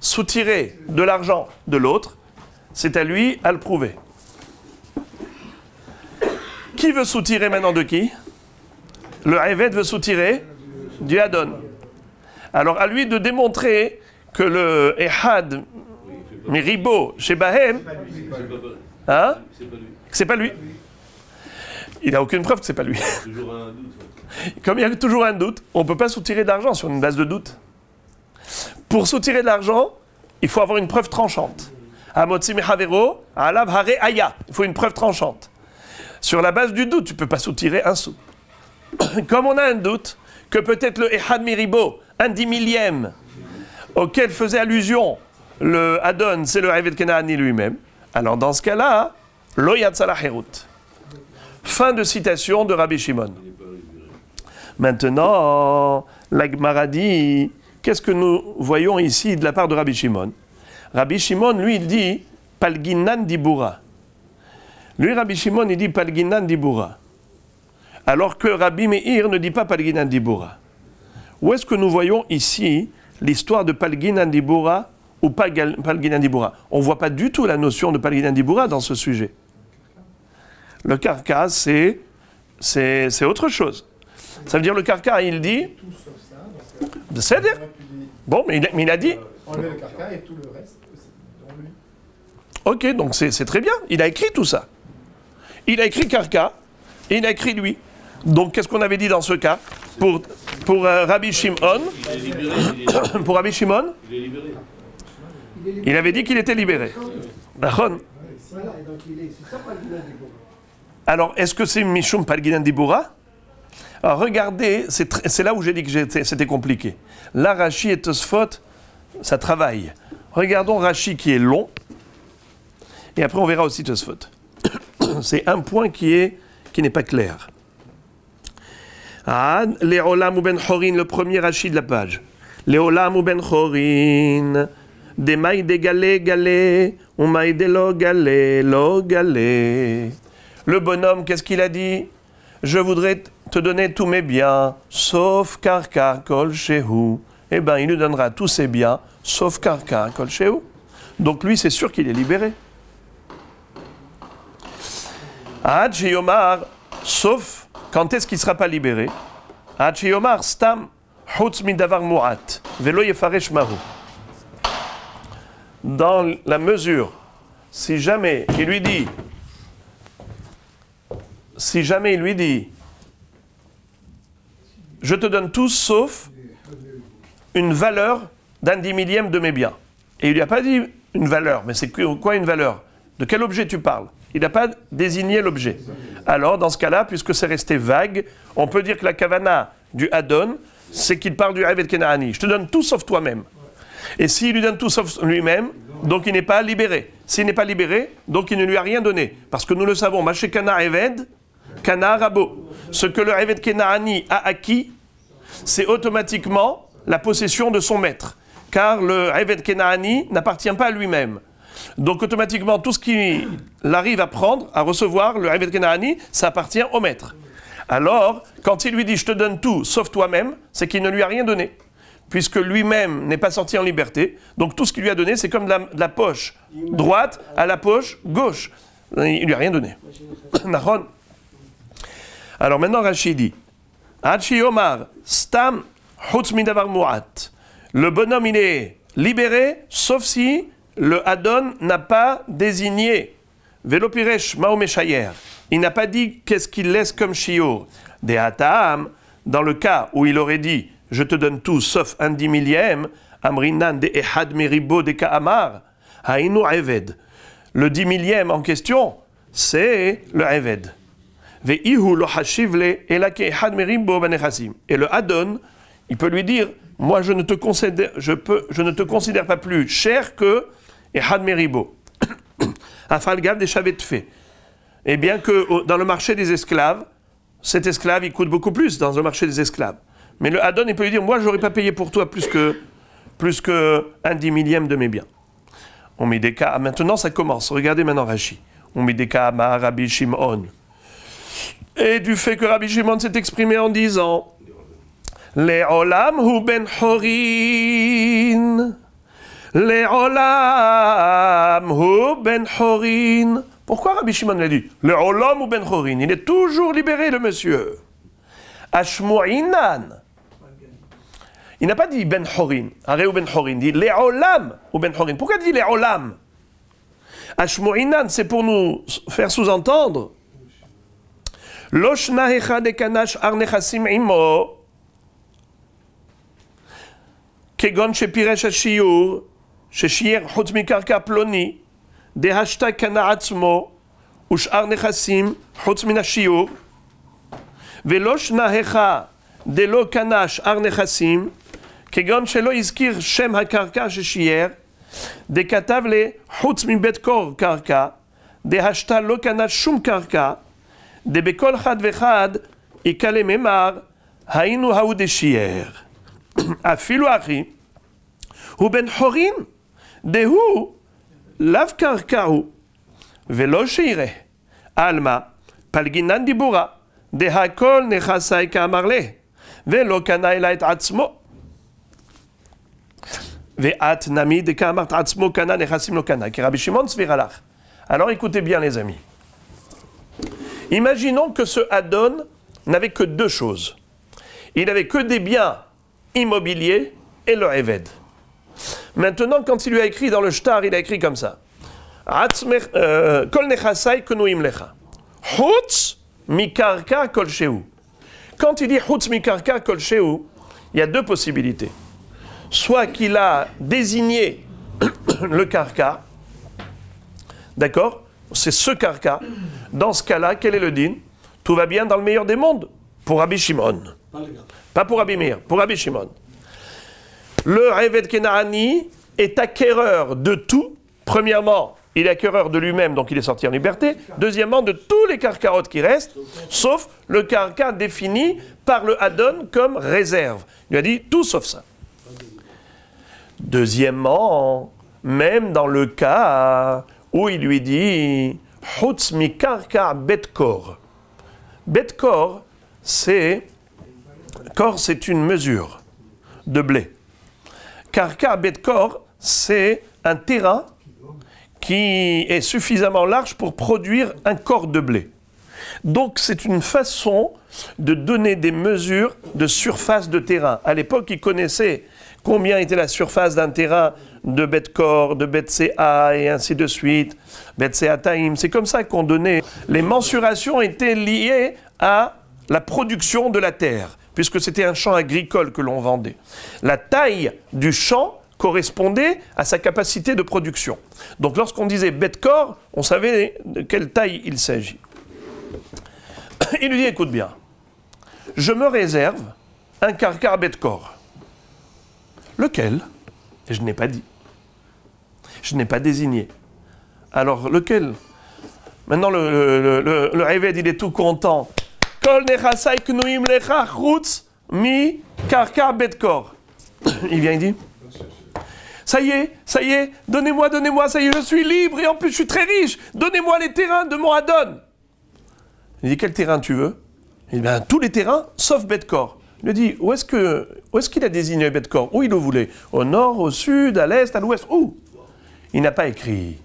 soutirer de l'argent de l'autre, c'est à lui à le prouver. Qui veut soutirer maintenant de qui? Le Eved veut soutirer du Adon. Alors à lui de démontrer que le Ehad Miribo chez Bahem, hein? C'est pas lui. Il n'a aucune preuve que c'est pas lui. Comme il y a toujours un doute, on ne peut pas soutirer de l'argent sur une base de doute. Pour soutirer de l'argent, il faut avoir une preuve tranchante. Il faut une preuve tranchante. Sur la base du doute, tu ne peux pas soutirer un sou. Comme on a un doute que peut-être le Ehad Meribo, un 10 000e, auquel faisait allusion le Adon, c'est le Eved Kenaani lui-même, alors dans ce cas-là, Lo Yatzala Herut. Fin de citation de Rabbi Shimon. Maintenant, la Gemara dit, qu'est-ce que nous voyons ici de la part de Rabbi Shimon? Rabbi Shimon, lui, il dit Palginan Dibura. Lui, Rabbi Shimon, il dit Palginan Dibura. Alors que Rabbi Meir ne dit pas Palginan Dibura. Où est-ce que nous voyons ici l'histoire de Palginan Dibura ou Palginan Dibura? On ne voit pas du tout la notion de Palginan Dibura dans ce sujet. Le karka, c'est autre chose. Ça veut dire le karka, il dit. C'est-à-dire. Bon, mais il a dit. Enlever le carca et tout le reste, c'est lui. Ok, donc c'est très bien. Il a écrit tout ça. Il a écrit karka et il a écrit lui. Donc qu'est-ce qu'on avait dit dans ce cas? Pour Rabbi Shimon. Pour Rabbi Shimon. Il est libéré. Il avait dit qu'il était libéré. Voilà, donc c'est ça, Palginan Dibura. Alors, est-ce que c'est Mishum Palginan Dibura? Alors, regardez, c'est là où j'ai dit que c'était compliqué. Là, Rashi et Tosfot, ça travaille. Regardons Rashi qui est long, et après on verra aussi Tosfot. C'est un point qui n'est pas clair. Ah, Le'olam ou Ben Chorin, le premier Rashi de la page. Le'olam ou Ben Chorin, des mailles de galé, ou mailles de lo galé. Le bonhomme, qu'est-ce qu'il a dit? Je voudrais te donner tous mes biens, sauf karka kol shehu. Eh bien, il nous donnera tous ses biens, sauf karka kol shehu. Donc lui, c'est sûr qu'il est libéré. Ad Yomar, sauf quand est-ce qu'il ne sera pas libéré? Ad Yomar, stam, chutz midavar mu'at, velo yefaresh mahu. Dans la mesure, si jamais il lui dit, je te donne tout sauf une valeur d'un 10 000e de mes biens. Et il lui a pas dit une valeur, mais c'est quoi une valeur? De quel objet tu parles? Il n'a pas désigné l'objet. Alors, dans ce cas-là, puisque c'est resté vague, on peut dire que la kavana du Adon, c'est qu'il parle du Eved Kenaani. Je te donne tout sauf toi-même. Et s'il lui donne tout sauf lui-même, donc il n'est pas libéré. S'il n'est pas libéré, donc il ne lui a rien donné. Parce que nous le savons, Maché Kana Eved, Kana Rabo. Ce que le Eved Kenaani a acquis, c'est automatiquement la possession de son maître. Car le Eved Kenaani n'appartient pas à lui-même. Donc automatiquement, tout ce qu'il arrive à prendre, à recevoir, le Eved Kenaani, ça appartient au maître. Alors, quand il lui dit « je te donne tout, sauf toi-même », c'est qu'il ne lui a rien donné. Puisque lui-même n'est pas sorti en liberté. Donc tout ce qu'il lui a donné, c'est comme de la poche droite à la poche gauche. Il ne lui a rien donné. Alors maintenant, Rachid dit « Hachi Omar, stam chutz midavar mu'at ». Le bonhomme, il est libéré, sauf si le Adon n'a pas désigné Velopiresh Maomeshayer. Il n'a pas dit qu'est-ce qu'il laisse comme shiur. Des Hataam, dans le cas où il aurait dit je te donne tout sauf un 10 000e, Amrinan de Ehad Meribo de Ka'amar, Hainu Eved. Le 10 000e en question, c'est le Eved. Ve'ihu lo hashivle elake Ehad Meribo banechasim. Et le Adon, il peut lui dire moi je ne te considère pas plus cher que Ehad Meribo. Afalgav des chavet fait. Et bien que dans le marché des esclaves, cet esclave il coûte beaucoup plus dans le marché des esclaves. Mais le Adon, il peut lui dire, moi, je n'aurais pas payé pour toi plus que un 10 000e de mes biens. On met des cas. Maintenant, ça commence. Regardez maintenant Rashi. On met des cas à Rabbi Shimon. Et du fait que Rabbi Shimon s'est exprimé en disant, Le'olam hu ben chorin. Le'olam hu ben chorin. Pourquoi Rabbi Shimon l'a dit? Le'olam hu ben chorin. Il est toujours libéré, le monsieur. Ashmu'inan. Il n'a pas dit Ben Horin, Aré ou Ben Horin, il dit Le'olam ou Ben Horin. Pourquoi il dit Le'olam? Ashmu'inan, c'est pour nous faire sous-entendre Loshna hecha de kanash arnechasim imo kegon shepiresh hashiyur sheshir chutz mikarka ploni de hashtag kana atzmo ושאר נכסים חוץ מן השיעור, ולא שנאך דלא קנה שאר נכסים, כגון שלא הזכיר שם הקרקע ששיער, דכתב לחוץ מבית קור קרקע, דהשתה לא קנה שום קרקע, דבכל אחד ואחד יקלה ממר, היינו ההוא דשיער. אפילו אחי, הוא בן חורין, דהוא לאו קרקע הוא, ולא שירה. עלמא, פלגינן דיבורה, דהכל נכסי כאמר לה, ולא קנה אלא את עצמו. ואת נמי דקאמרת עצמו קנה, נכסים לא קנה, כי רבי שמעון סביר הלך. Alors écoutez bien les amis. Imaginons que ce Adon n'avait que deux choses. Il n'avait que des biens immobiliers et le Eved. Maintenant, quand il lui a écrit dans le shtar, il a écrit comme ça. Kol nechasai knuim lecha. Chutz mikarka kol shehu. Quand il dit chutz mikarka kol shehu, il y a deux possibilités. Soit qu'il a désigné le karka, d'accord? C'est ce karka. Dans ce cas-là, quel est le din? Tout va bien dans le meilleur des mondes. Pour Rabbi Shimon. Pas pour Rabbi Meir, pour Rabbi Shimon. Le Eved Kenaani est acquéreur de tout. Premièrement, il est acquéreur de lui-même, donc il est sorti en liberté. Deuxièmement, de tous les karkaot qui restent, sauf le karka défini par le Adon comme réserve. Il lui a dit tout sauf ça. Deuxièmement, même dans le cas où il lui dit Chutz mi karka betkor. Betkor, c'est une mesure de blé. Karka betkor, c'est un terrain qui est suffisamment large pour produire un corps de blé. Donc c'est une façon de donner des mesures de surface de terrain. À l'époque, ils connaissaient combien était la surface d'un terrain de Bet-Kor, de Bet-Sea et ainsi de suite, Bet-Sea-Taïm. C'est comme ça qu'on donnait. Les mensurations étaient liées à la production de la terre, puisque c'était un champ agricole que l'on vendait. La taille du champ correspondait à sa capacité de production. Donc lorsqu'on disait Bet-Kor, on savait de quelle taille il s'agit. Il lui dit, écoute bien, je me réserve un karkar Bet-Kor. Lequel? Et je n'ai pas dit. Je n'ai pas désigné. Alors, lequel? Maintenant, le Eved, il est tout content. Kol nechasai knuim lecha chutz mi karkar betkor. Il vient, il dit, ça y est, donnez-moi, ça y est, je suis libre et en plus je suis très riche. Donnez-moi les terrains de mon Adon. Il dit, quel terrain tu veux? Il dit, ben, tous les terrains, sauf Betkor. Il lui dit, où est-ce qu'il a désigné Bet-Kor? Où il le voulait? Au nord, au sud, à l'est, à l'ouest? Où? Il n'a pas écrit.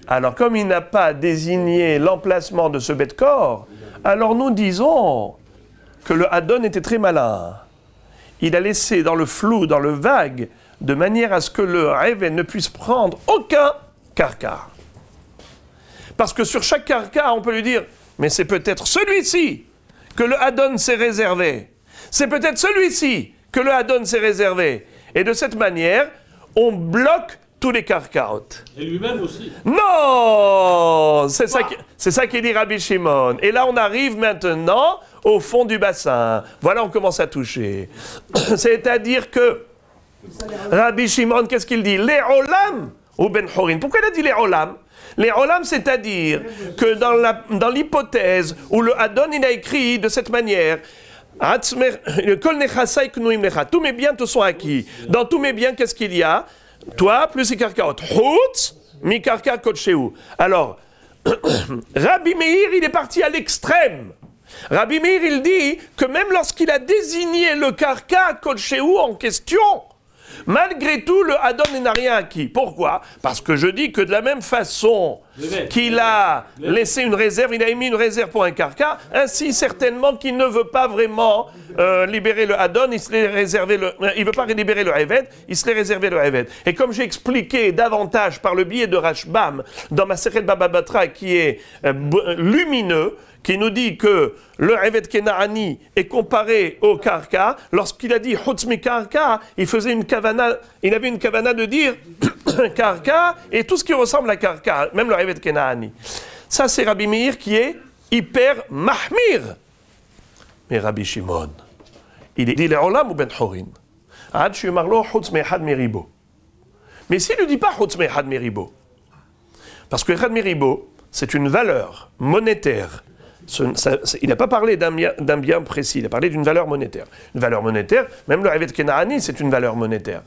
Alors, comme il n'a pas désigné l'emplacement de ce Bet-Kor, alors nous disons que le Adon était très malin. Il a laissé dans le flou, dans le vague, de manière à ce que le Eved ne puisse prendre aucun karkar. Parce que sur chaque karkar, on peut lui dire, mais c'est peut-être celui-ci que le Adon s'est réservé. C'est peut-être celui-ci que le Adon s'est réservé. Et de cette manière, on bloque tous les karkaot. Et lui-même aussi. Non! C'est ça qui dit Rabbi Shimon. Et là, on arrive maintenant au fond du bassin. Voilà, on commence à toucher. C'est-à-dire que Rabbi Shimon, qu'est-ce qu'il dit? Les olam ou ben chorin. Pourquoi il a dit les olam? Les olam, c'est-à-dire que dans l'hypothèse où le Adon, il a écrit de cette manière, tous mes biens te sont acquis. Dans tous mes biens, qu'est-ce qu'il y a? Toi, plus les karkaot. Chutz, mi karka kotcheu. Alors, Rabbi Meir, il est parti à l'extrême. Rabbi Meir, il dit que même lorsqu'il a désigné le karka kotcheu en question, malgré tout, le Adon n'a rien acquis. Pourquoi? Parce que je dis que de la même façon qu'il a laissé une réserve, il a émis une réserve pour un karka, ainsi certainement qu'il ne veut pas vraiment libérer le Adon, il ne veut pas libérer le Eved, il se l'est réservé le Eved. Et comme j'ai expliqué davantage par le biais de Rashbam, dans ma Sechet Baba Batra, qui est lumineux, qui nous dit que le Eved Kenaani est comparé au karka. Lorsqu'il a dit Chutz mi karka, il avait une kavana de dire karka et tout ce qui ressemble à karka, même le Eved Kenaani. Ça, c'est Rabbi Meir qui est hyper mahmir. Mais Rabbi Shimon, il dit l'olam ou ben chorin. Ad shumarlo chutz me'echad meribo. Mais s'il ne dit pas chutz me'echad meribo, parce que echad meribo, c'est une valeur monétaire. Il n'a pas parlé d'un bien précis, il a parlé d'une valeur monétaire. Une valeur monétaire, même le Eved Kenaani, c'est une valeur monétaire.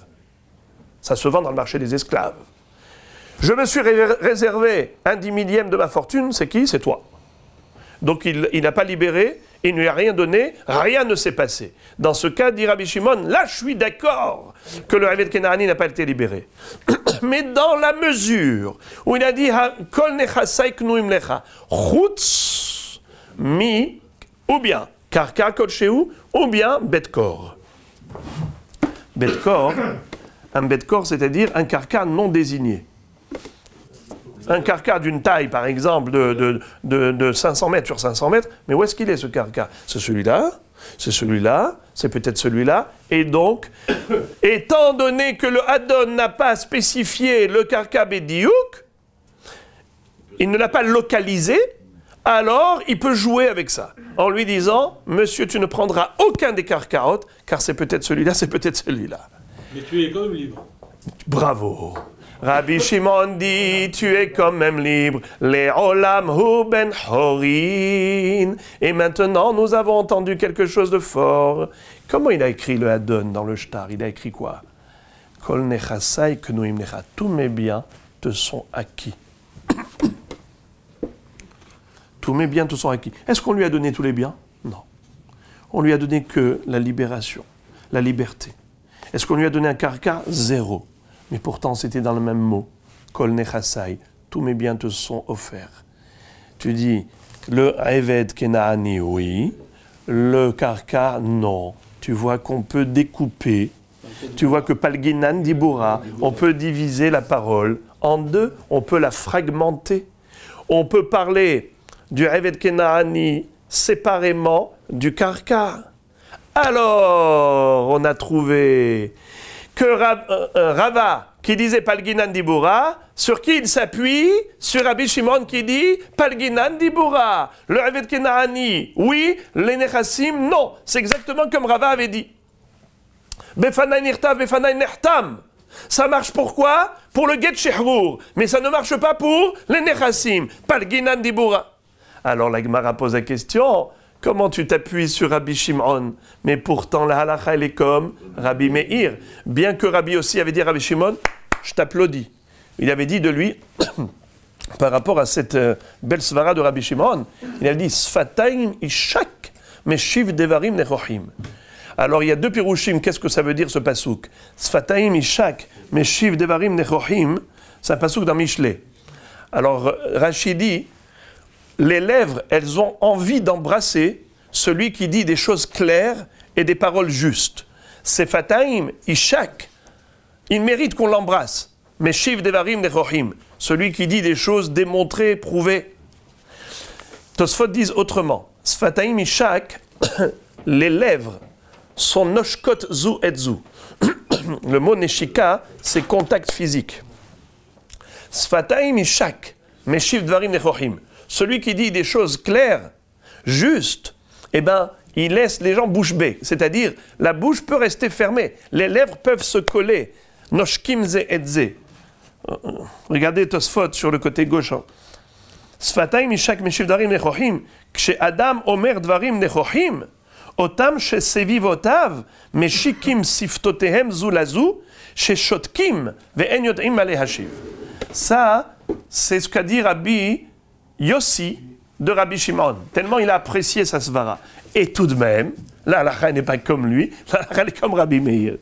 Ça se vend dans le marché des esclaves. Je me suis réservé un 10 000e de ma fortune, c'est qui? C'est toi. Donc il n'a pas libéré, il ne lui a rien donné, rien ne s'est passé. Dans ce cas, dit Rabbi Shimon, là je suis d'accord que le Eved Kenaani n'a pas été libéré. Mais dans la mesure où il a dit Kol nechasai knuim lecha, chutz mi, ou bien karka kolsheu, ou bien betkor. Betkor, un betkor, c'est-à-dire un karka non désigné. Un carca d'une taille, par exemple, de 500 mètres sur 500 mètres, mais où est-ce qu'il est, ce carca? C'est celui-là, c'est peut-être celui-là, et donc, étant donné que le Hadon n'a pas spécifié le carca bédiouk, il ne l'a pas localisé, alors il peut jouer avec ça, en lui disant, monsieur, tu ne prendras aucun des carcaotes, car c'est peut-être celui-là, c'est peut-être celui-là. Mais tu es quand même libre. Bravo. Rabbi Shimon dit, tu es quand même libre. Les olam hu ben chorin. Et maintenant, nous avons entendu quelque chose de fort. Comment il a écrit le Hadon dans le Shtar? Il a écrit quoi? Kol nechasai knuim lecha. Tous mes biens te sont acquis. Tous mes biens te sont acquis. Est-ce qu'on lui a donné tous les biens? Non. On lui a donné que la libération, la liberté. Est-ce qu'on lui a donné un karka? Zéro. Mais pourtant, c'était dans le même mot. Kol nechasai, tous mes biens te sont offerts. Tu dis, le Eved Kenaani, oui. Le karka, non. Tu vois qu'on peut découper. Tu vois que Palginan Dibura, on peut diviser la parole en deux. On peut la fragmenter. On peut parler du Eved Kenaani séparément du karka. Alors, on a trouvé que Rava, qui disait Palginan Dibura, sur qui il s'appuie? Sur Rabbi Shimon qui dit Palginan Dibura. Le Eved Kenaani, oui. Les Nechassim, non. C'est exactement comme Rava avait dit. Befanai nirtav, befanai nechtam. Ça marche pourquoi? Pour le Get Shehrur. Mais ça ne marche pas pour les Nechassim. Palginan Dibura. Alors la Gemara pose la question. Comment tu t'appuies sur Rabbi Shimon? Mais pourtant, la halakha, elle est comme Rabbi Meir. Bien que Rabbi aussi avait dit à Rabbi Shimon, je t'applaudis. Il avait dit de lui, par rapport à cette belle svara de Rabbi Shimon, il a dit, Sfataim ishak, meshiv devarim nechochim. Alors il y a deux pirouchim, qu'est-ce que ça veut dire ce pasouk? Sfataim ishak, meshiv devarim nechochim, c'est un pasouk dans Mishlei. Alors Rashi dit, les lèvres, elles ont envie d'embrasser celui qui dit des choses claires et des paroles justes. Sefataim, Ishak, il mérite qu'on l'embrasse. Mais Shiv Devarim Nechochim, celui qui dit des choses démontrées, prouvées. Tosfot disent autrement. Sfataim, Ishak, les lèvres sont Noshkot Zu et Zu. Le mot Neshika, c'est contact physique. Sfataim, Ishak, mais Shiv Devarim Nechochim. Celui qui dit des choses claires, justes, eh ben, il laisse les gens bouche bée. C'est-à-dire, la bouche peut rester fermée. Les lèvres peuvent se coller. Noshkim ze et ze. Regardez Tosfot sur le côté gauche. Sfataim mishak meshiv darim nechochim. Kshe Adam omer dvarim nechochim. Otam she sevivotav meshikim siftotehem zulazu. She shotkim ve'en yod'im maleh hashiv. Ça, c'est ce qu'a dit Rabbi Yossi de Rabbi Shimon, tellement il a apprécié sa svara. Et tout de même, la halakha n'est pas comme lui, la halakha est comme Rabbi Meir.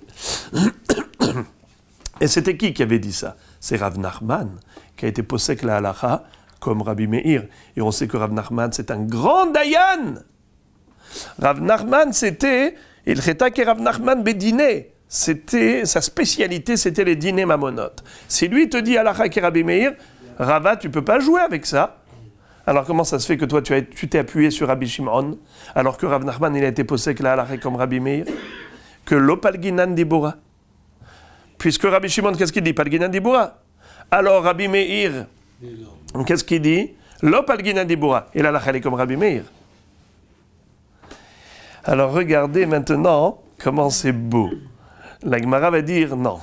Et c'était qui avait dit ça? C'est Rav Nachman, qui a été possèque la halakha comme Rabbi Meir. Et on sait que Rav Nachman, c'est un grand dayan. Rav Nachman, c'était, il cheta que Rav Nachman bédiné. C'était, sa spécialité, c'était les dîners mamonotes. Si lui te dit halakha qui Rabbi Meir, Rava, tu peux pas jouer avec ça. Alors comment ça se fait que toi tu t'es appuyé sur Rabbi Shimon, alors que Rav Nachman il a été possèque la halakha comme Rabbi Meir? Que l'opalginan dibura. Puisque Rabbi Shimon, qu'est-ce qu'il dit? Palginan dibura. Alors Rabbi Meir, qu'est-ce qu'il dit? L'opalgina dibura. Et là, la est comme Rabbi Meir. Alors regardez maintenant comment c'est beau. La Gemara va dire non.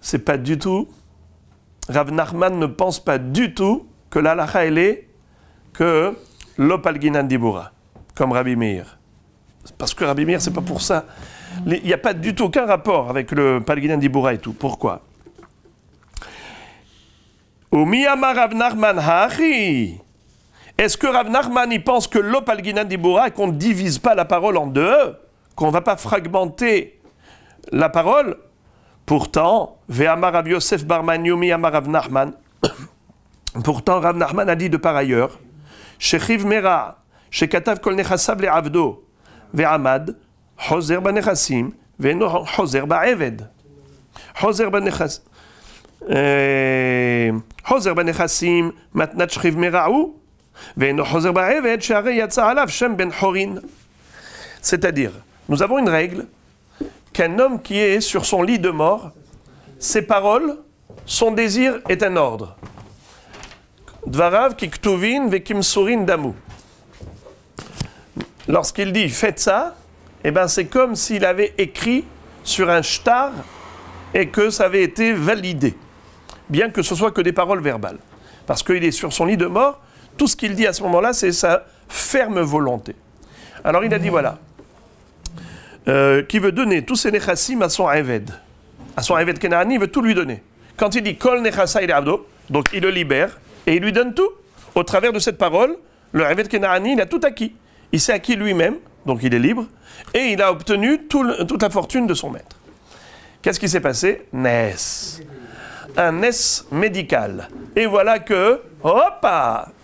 C'est pas du tout. Rav Nachman ne pense pas du tout que l'alacha elle est que l'opalginan dibura, comme Rabbi Meir. Parce que Rabbi Meir, c'est pas pour ça. Il n'y a pas du tout aucun rapport avec le palginan dibura et tout. Pourquoi? Umiyama Rav Nachman hachi. Est-ce que Rav Nachman il pense que l'opalginan dibura, qu'on ne divise pas la parole en deux, qu'on ne va pas fragmenter la parole? Pourtant, Ve'amar Rav Yosef bar Maniumi amar Rav Nachman. Pourtant, Rav Nachman a dit de par ailleurs, Shechiv Mera, Shekatav kol nechasav le'avdo, Ve'amad, Hozer b'nechassim, Ve'no Hozer ba'eved. Hozer b'nechassim, Hozer b'nechassim, matnat Shechiv Mera'u, Ve'no Hozer ba'eved, She'arei yatsa alav Shem ben Horin. C'est-à-dire, nous avons une règle qu'un homme qui est sur son lit de mort, ses paroles, son désir est un ordre. Dvarav ki ktuvin ve kimsurin damu. Lorsqu'il dit faites ça, eh ben c'est comme s'il avait écrit sur un shtar et que ça avait été validé, bien que ce soit que des paroles verbales. Parce qu'il est sur son lit de mort, tout ce qu'il dit à ce moment-là, c'est sa ferme volonté. Alors il a dit voilà. Qui veut donner tous ses nechassim à son Eved. À son Eved Kenaani, il veut tout lui donner. Quand il dit Kol nechasa il abdo, donc il le libère et il lui donne tout. Au travers de cette parole, le Eved Kenaani, il a tout acquis. Il s'est acquis lui-même, donc il est libre, et il a obtenu toute la fortune de son maître. Qu'est-ce qui s'est passé? Nes. Un Nes médical. Et voilà que, hop,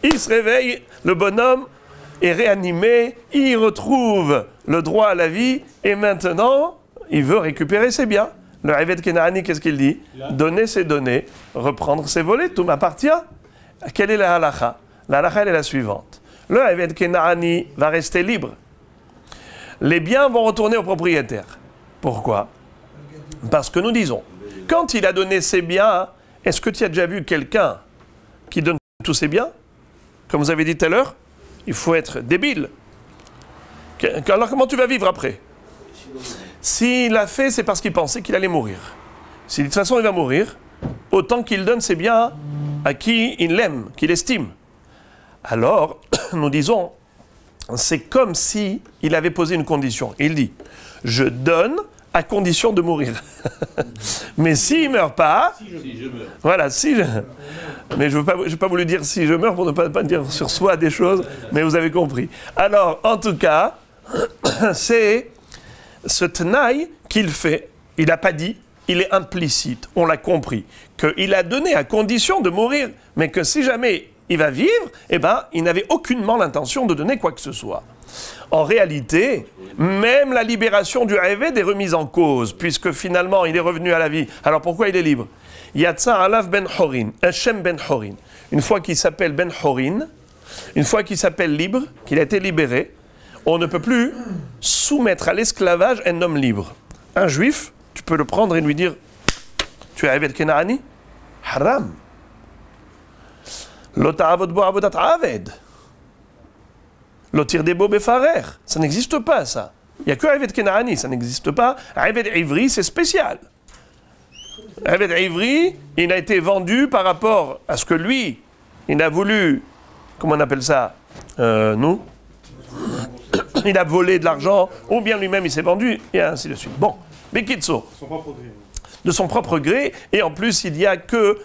il se réveille, le bonhomme est réanimé, il retrouve le droit à la vie, et maintenant, il veut récupérer ses biens. Le Eved Kenaani, qu'est-ce qu'il dit? Donner ses données, reprendre ses volets, tout m'appartient. Quelle est la halacha? La halacha, elle est la suivante. Le Eved Kenaani va rester libre. Les biens vont retourner au propriétaire. Pourquoi? Parce que nous disons, quand il a donné ses biens, est-ce que tu as déjà vu quelqu'un qui donne tous ses biens? Comme vous avez dit tout à l'heure, il faut être débile. Alors comment tu vas vivre après? S'il l'a fait, c'est parce qu'il pensait qu'il allait mourir. Si de toute façon il va mourir, autant qu'il donne ses biens à qui il l'aime, qu'il estime. Alors, nous disons, c'est comme si il avait posé une condition. Il dit, je donne à condition de mourir. Mais s'il ne meurt pas, si je meurs. Voilà, si je... Mais je n'ai pas voulu dire si je meurs pour ne pas dire sur soi des choses, mais vous avez compris. Alors, en tout cas, c'est ce tenaille qu'il fait, il n'a pas dit, il est implicite, on l'a compris, qu'il a donné à condition de mourir, mais que si jamais il va vivre, eh ben, il n'avait aucunement l'intention de donner quoi que ce soit. En réalité, même la libération du Eved est remise en cause, puisque finalement il est revenu à la vie. Alors pourquoi il est libre? Yatsa alav ben Horin, Hashem ben Horin. Une fois qu'il s'appelle ben Horin, une fois qu'il s'appelle libre, qu'il a été libéré, on ne peut plus soumettre à l'esclavage un homme libre. Un juif, tu peux le prendre et lui dire tu es Eved Kenaani? Haram. Lo ta'avod bo avodat aved. Lo tir des beaux befarer. Ça n'existe pas, ça. Il n'y a que Eved Kenaani, ça n'existe pas. Eved Ivri, c'est spécial. Eved Ivri, il a été vendu par rapport à ce que lui, il a voulu, comment on appelle ça, nous il a volé de l'argent, ou bien lui-même il s'est vendu, et ainsi de suite. Bon, Bekitso, de son propre gré, et en plus il n'y a que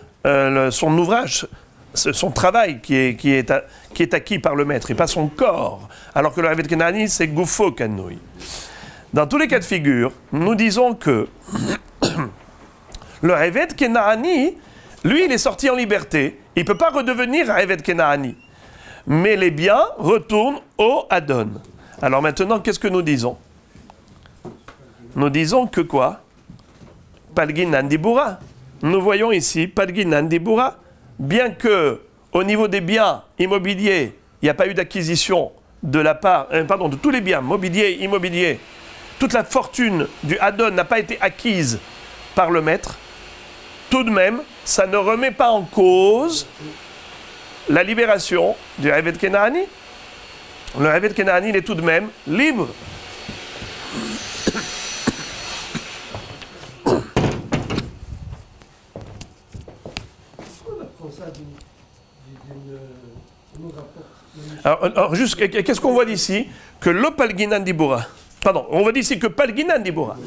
son ouvrage, son travail qui est acquis par le maître, et pas son corps. Alors que le Eved Kenaani, c'est Goufo Kanoui. Dans tous les cas de figure, nous disons que le Eved Kenaani, lui, il est sorti en liberté. Il ne peut pas redevenir un Eved Kenaani. Mais les biens retournent au Adon. Alors maintenant, qu'est-ce que nous disons? Nous disons que quoi? Palginan dibura. Nous voyons ici Palginan dibura. Bien que, au niveau des biens immobiliers, il n'y a pas eu d'acquisition de la part, de tous les biens mobiliers, immobiliers, toute la fortune du Adon n'a pas été acquise par le maître, tout de même, ça ne remet pas en cause la libération du Eved Kenaani. Le Eved Kenaani, il est tout de même libre. Alors, juste, qu'est-ce qu'on voit d'ici? Que le Palginan Dibura. Pardon, on voit d'ici que Palginan Dibura.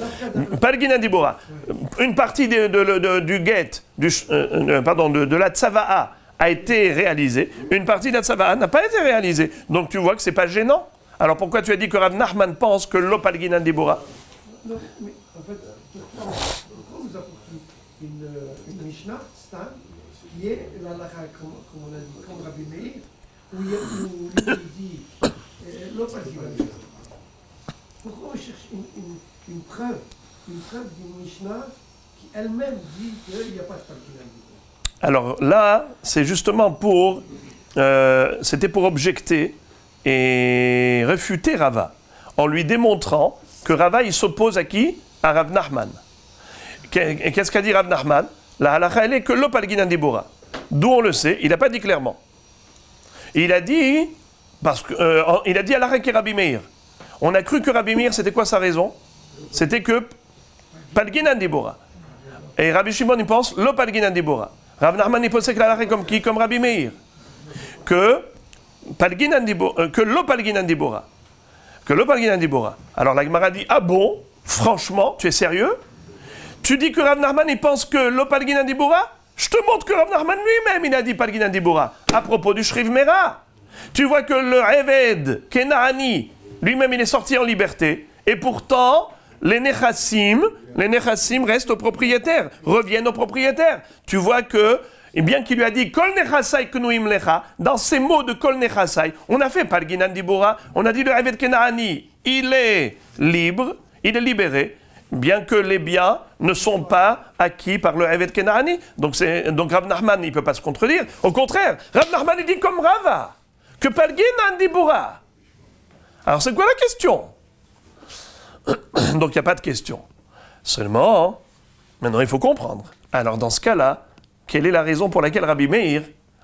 Palginan Dibura. Une partie du get, de la Tzava'a a été réalisée. Une partie de la Tzava'a n'a pas été réalisée. Donc tu vois que c'est pas gênant. Alors pourquoi tu as dit que Rav Nachman pense que le Palginan Dibura? Non, mais en fait, pourquoi vous apportez une Mishnah, Stan, qui est la lacha, comme on a dit, comme Rabbi Meir, où il dit le Palginan Dibura. Pourquoi on cherche une preuve d'une Mishnah qui elle-même dit qu'il n'y a pas de Palginan Dibura? Alors là, c'est justement pour... c'était pour objecter et réfuter Rava, en lui démontrant que Rava, il s'oppose à qui? À Rav Nachman. Qu'est-ce qu'a dit Rav Nachman? La halakha, elle est que lo Palginan Dibura. D'où on le sait, il n'a pas dit clairement. Il a dit, il a dit halakha qui Rabbi Meir. On a cru que Rabbi Meir, c'était quoi sa raison? C'était que Palginan Dibura. Et Rabbi Shimon, il pense lo Palginan Dibura. Rav Nachman, il pensait que la halakha comme qui? Comme Rabbi Meir. Que lo Palginan Dibura. Que lo Palginan Dibura. Alors la Gemara dit, ah bon, franchement, tu es sérieux? Tu dis que Rav Nachman, il pense que lo Palginan Dibura? Je te montre que Rav Nachman lui-même, il a dit Palginan Dibura. À propos du Shriv Mera. Tu vois que le Eved Kenaani, lui-même, il est sorti en liberté. Et pourtant, les Nechassim restent aux propriétaires, reviennent aux propriétaires. Tu vois que, et bien qu'il lui a dit Kol Nechasai Knuim Lecha, dans ces mots de Kol Nechasai, on a fait Palginan Dibura, on a dit le Eved Kenaani, il est libre, il est libéré, bien que les biens ne sont pas acquis par le Eved Kenaani. Donc Rav Nachman, il ne peut pas se contredire. Au contraire, Rav Nachman, il dit comme Rava, que Palginan Dibura. Alors c'est quoi la question? Donc il n'y a pas de question. Seulement, maintenant il faut comprendre. Alors dans ce cas-là, quelle est la raison pour laquelle Rabbi Meir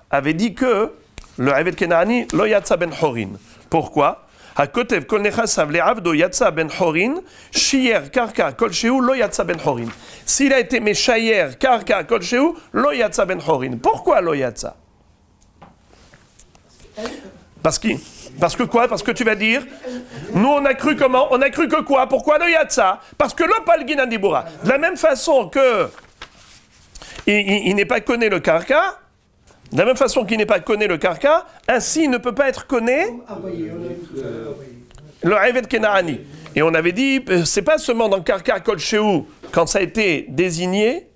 avait dit que le Eved Kenaani lo yatsa ben horin? Pourquoi? Hakotev kol nechasav le'avdo yatsa ben horin, shiyer karka kol sheu lo yatsa ben horin. S'il a été meshayer karka kol sheu lo yatsa ben horin. Pourquoi lo yatsa? Parce que quoi? Parce que tu vas dire, nous on a cru comment? On a cru que quoi? Pourquoi le yatsa? Parce que le Palginan Dibura. De la même façon que il n'est pas connu le karka, de la même façon qu'il n'est pas connu le karka, ainsi il ne peut pas être connu le Eved Kenaani. Et on avait dit, c'est pas seulement dans karka kol sheu, quand ça a été désigné,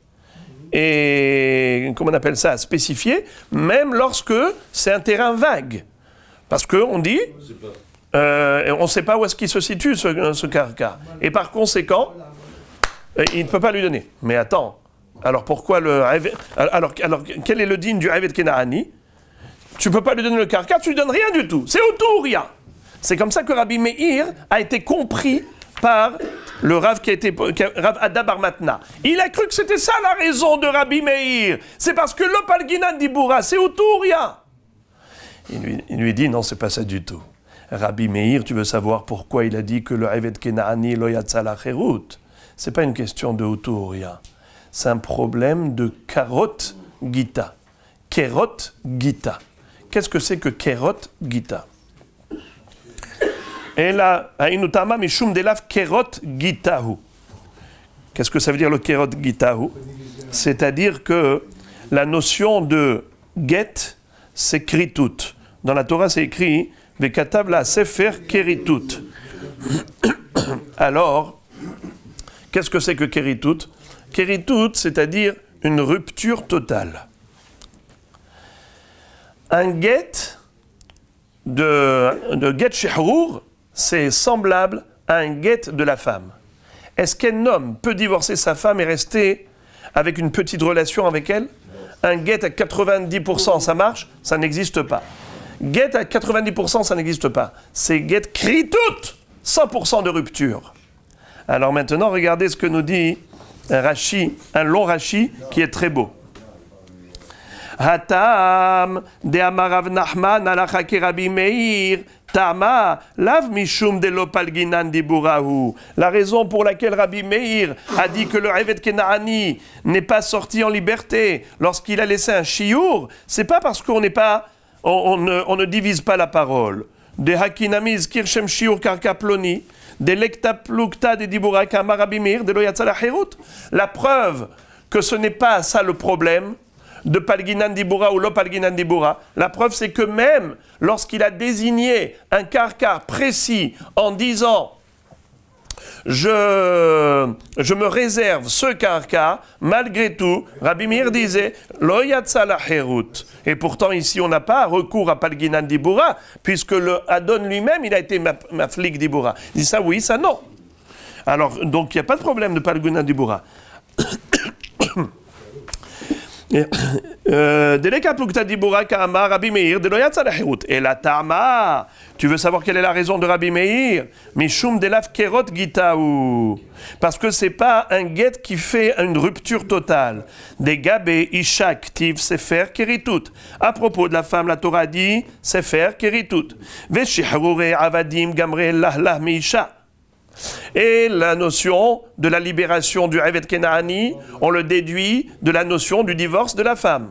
et comment on appelle ça, spécifié, même lorsque c'est un terrain vague. Parce qu'on dit, on ne sait pas où est-ce qu'il se situe ce karka. Et par conséquent, il ne peut pas lui donner. Mais attends, alors pourquoi alors quel est le digne du Eved Kenaani? Tu ne peux pas lui donner le karka, tu ne lui donnes rien du tout. C'est au tout ou rien. C'est comme ça que Rabbi Meir a été compris par le Rav Rav Ada bar Matna. Il a cru que c'était ça la raison de Rabbi Meir. C'est parce que le Palginan Dibura, c'est au tout ou rien. Il lui dit, non, c'est pas ça du tout. Rabbi Meir, tu veux savoir pourquoi il a dit que le Eved Kenaani lo yatsa la cherut? C'est pas une question de auto ou rien. C'est un problème de karot gita. Kerot gita. Qu'est-ce que c'est que kerot gita? Et là, ainutama mishum delav kerot gitahu. Qu'est-ce que ça veut dire le kerot gitahu? C'est-à-dire que la notion de get, c'est kritut. Dans la Torah, c'est écrit Vekatav la sefer keritut. Alors, qu'est-ce que c'est que keritut? Keritut, c'est-à-dire une rupture totale. Un get de get shehrur, c'est semblable à un get de la femme. Est-ce qu'un homme peut divorcer sa femme et rester avec une petite relation avec elle? Un get à 90%, ça marche? Ça n'existe pas. Get à 90%, ça n'existe pas. C'est get kritut, 100% de rupture. Alors maintenant, regardez ce que nous dit un long Rashi qui est très beau. Hatam de Amarav Nachman alacha ke Rabbi Meir. Tama, lav mishum de lopalginan diburahu. La raison pour laquelle Rabbi Meir a dit que le Eved Kenaani n'est pas sorti en liberté lorsqu'il a laissé un chiour, c'est pas parce qu'on n'est pas, on ne divise pas la parole. De hakinamiz kirshem shiur karka ploni, de lekta plukta de dibura kama Rabbi Meir de loyatsa la herut. La preuve que ce n'est pas ça le problème de Palginan Dibura ou Lopalginan Dibura. La preuve, c'est que même lorsqu'il a désigné un karka précis en disant je me réserve ce karka, malgré tout, Rabbi Meir disait Lo yatsa la herut. Et pourtant, ici, on n'a pas recours à Palginan Dibura, puisque le Adon lui-même, il a été Maflik Dibura. Il dit ça oui, ça non. Alors, donc, il n'y a pas de problème de Palginan Dibura. Et la Tama, tu veux savoir quelle est la raison de Rabbi Meir? Mishum delaf kerot gitaou. Parce que c'est pas un get qui fait une rupture totale. Des gabé ishak tiv sefer keritut. À propos de la femme, la Torah dit sefer keritut. Veshihrure avadim gamre lahlah meisha. Et la notion de la libération du Eved Kenaani, on le déduit de la notion du divorce de la femme.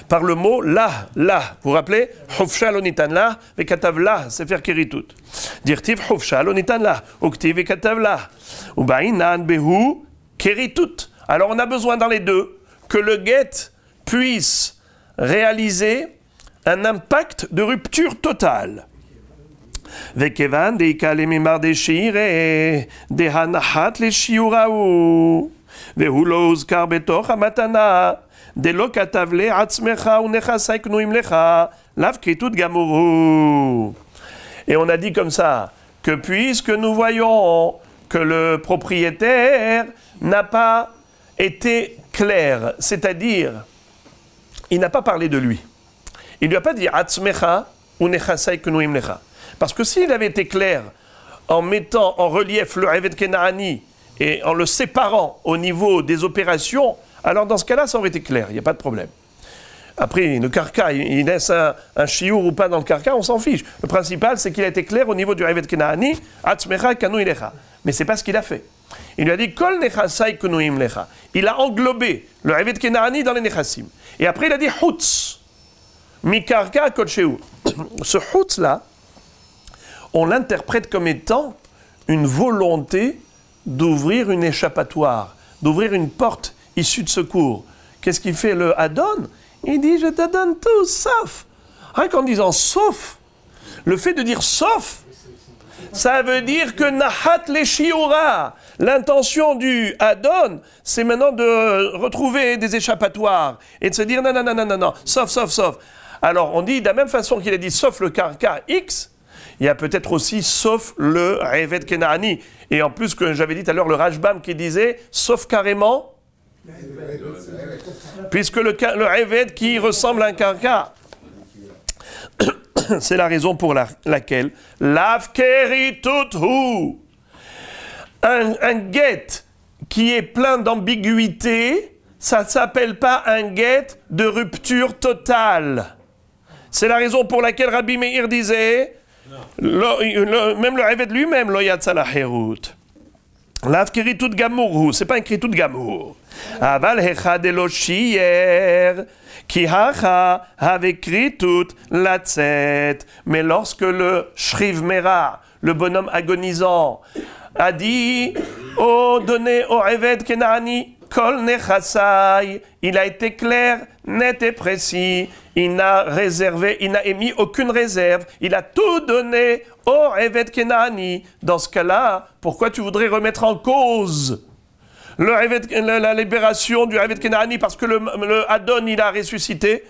Par le mot la. Vous vous rappelez? Hufsha lo nitan la, vekatav la, sefer keritut. Dirtiv hufsha lo nitan la, uktiv vekatav la. Ubainan behu keritut. Alors on a besoin dans les deux que le get puisse réaliser un impact de rupture totale. Vekevan deikale mimar de shire de hanahat le shiuraou vehulo uzkar betoch hamatana de lo katavle atzmecha u nechasai knuim lecha lav kritut gamuru. Et on a dit comme ça que puisque nous voyons que le propriétaire n'a pas été clair, c'est-à-dire il n'a pas parlé de lui, il lui a pas dit atzmecha ou nechasai knuim lecha. Parce que s'il avait été clair en mettant en relief le Eved Kenaani et en le séparant au niveau des opérations, alors dans ce cas-là, ça aurait été clair, il n'y a pas de problème. Après, le karka, il laisse un chiour ou pas dans le karka, on s'en fiche. Le principal, c'est qu'il a été clair au niveau du Eved Kenaani, Atzmecha kanu ilecha. Mais ce n'est pas ce qu'il a fait. Il lui a dit Kol nechasai kunuim lecha. Il a englobé le Eved Kenaani dans les nechassim. Et après, il a dit Hutz. Mi karka kol sheu. Ce Hutz-là, on l'interprète comme étant une volonté d'ouvrir une échappatoire, d'ouvrir une porte issue de secours. Qu'est-ce qu'il fait le Adon? Il dit, je te donne tout, sauf. Rien qu'en disant sauf, le fait de dire sauf, ça veut dire que Nahat le Shiura, l'intention du Adon, c'est maintenant de retrouver des échappatoires et de se dire non, sauf. Alors on dit de la même façon qu'il a dit sauf le karka X, il y a peut-être aussi sauf le Eved Kenaani. Et en plus, que j'avais dit tout à l'heure, le Rashbam qui disait sauf carrément, puisque le Eved qui ressemble à un karka. C'est la raison pour laquelle l'avkerituthu, un get qui est plein d'ambiguïté, ça ne s'appelle pas un get de rupture totale. C'est la raison pour laquelle Rabbi Meir disait même le Eved lui-même, lo yatsa la herut. Lav keritut gamur, c'est pas un keritut gamur. Aval hecha de lo shier, ki hacha avec keritut latzet. Mais lorsque le shriv mera, le bonhomme agonisant, a dit donnez au Eved Kenaani kol nechasai, il a été clair, net et précis. Il n'a émis aucune réserve. Il a tout donné au Eved Kenaani. Dans ce cas-là, pourquoi tu voudrais remettre en cause la libération du Eved Kenaani parce que le Adon, il a ressuscité?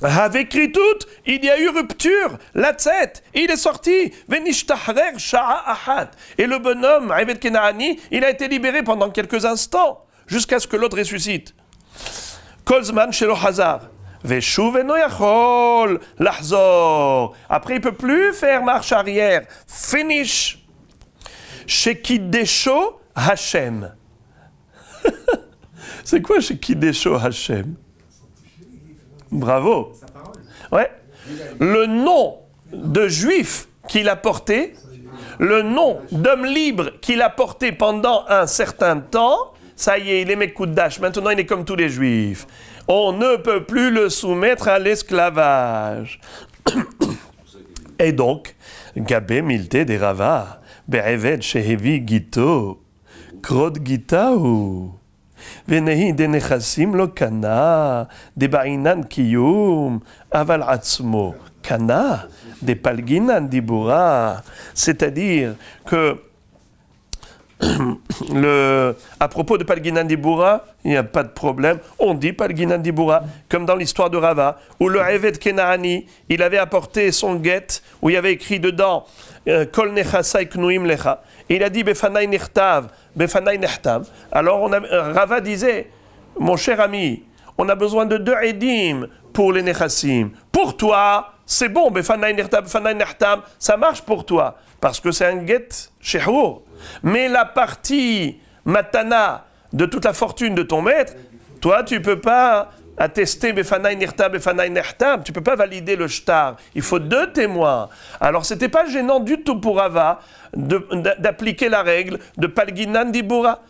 Avec Kritut, il y a eu rupture. Latzet, il est sorti. Venishtaharer sha'a ahat. Et le bonhomme, Eved Kenaani, il a été libéré pendant quelques instants, jusqu'à ce que l'autre ressuscite. Kolzman shelo hazar. Veshuv eno yachol lahzor. Après, il ne peut plus faire marche arrière. Finish. Shekidesho Hashem. C'est quoi chez Kidesho Hashem? Bravo. Ouais. Le nom de juif qu'il a porté, le nom d'homme libre qu'il a porté pendant un certain temps, ça y est, il est Mekoudash. Maintenant, il est comme tous les juifs. On ne peut plus le soumettre à l'esclavage. Et donc, Gabé Milte des Rava, Be'eved Shehevi Gito, Krod Gitao, Venehi de Nechassim lo Kana, de Ba'inan Kiyum, Aval Atzmo, Kana, de Palginan Dibura. C'est-à-dire que à propos de Palginan Dibura, il n'y a pas de problème. On dit Palginan Dibura, comme dans l'histoire de Rava, où le Eved Kenaani, il avait apporté son guet, où il y avait écrit dedans Kol Nechasai Knuim Lecha. Et il a dit Befanai Nechtav, Befanai Nechtav. Alors Rava disait, mon cher ami, on a besoin de 2 Edim pour les Nechassim. Pour toi, c'est bon, Befanai Nechtav, Befanai Nechtav, ça marche pour toi, parce que c'est un guet Shehour. Mais la partie matana de toute la fortune de ton maître, toi, tu ne peux pas attester Befanai Nechtav, Befanai Nechtav, tu ne peux pas valider le shtar. Il faut 2 témoins. Alors, ce n'était pas gênant du tout pour Rava d'appliquer la règle de Palginan Dibura.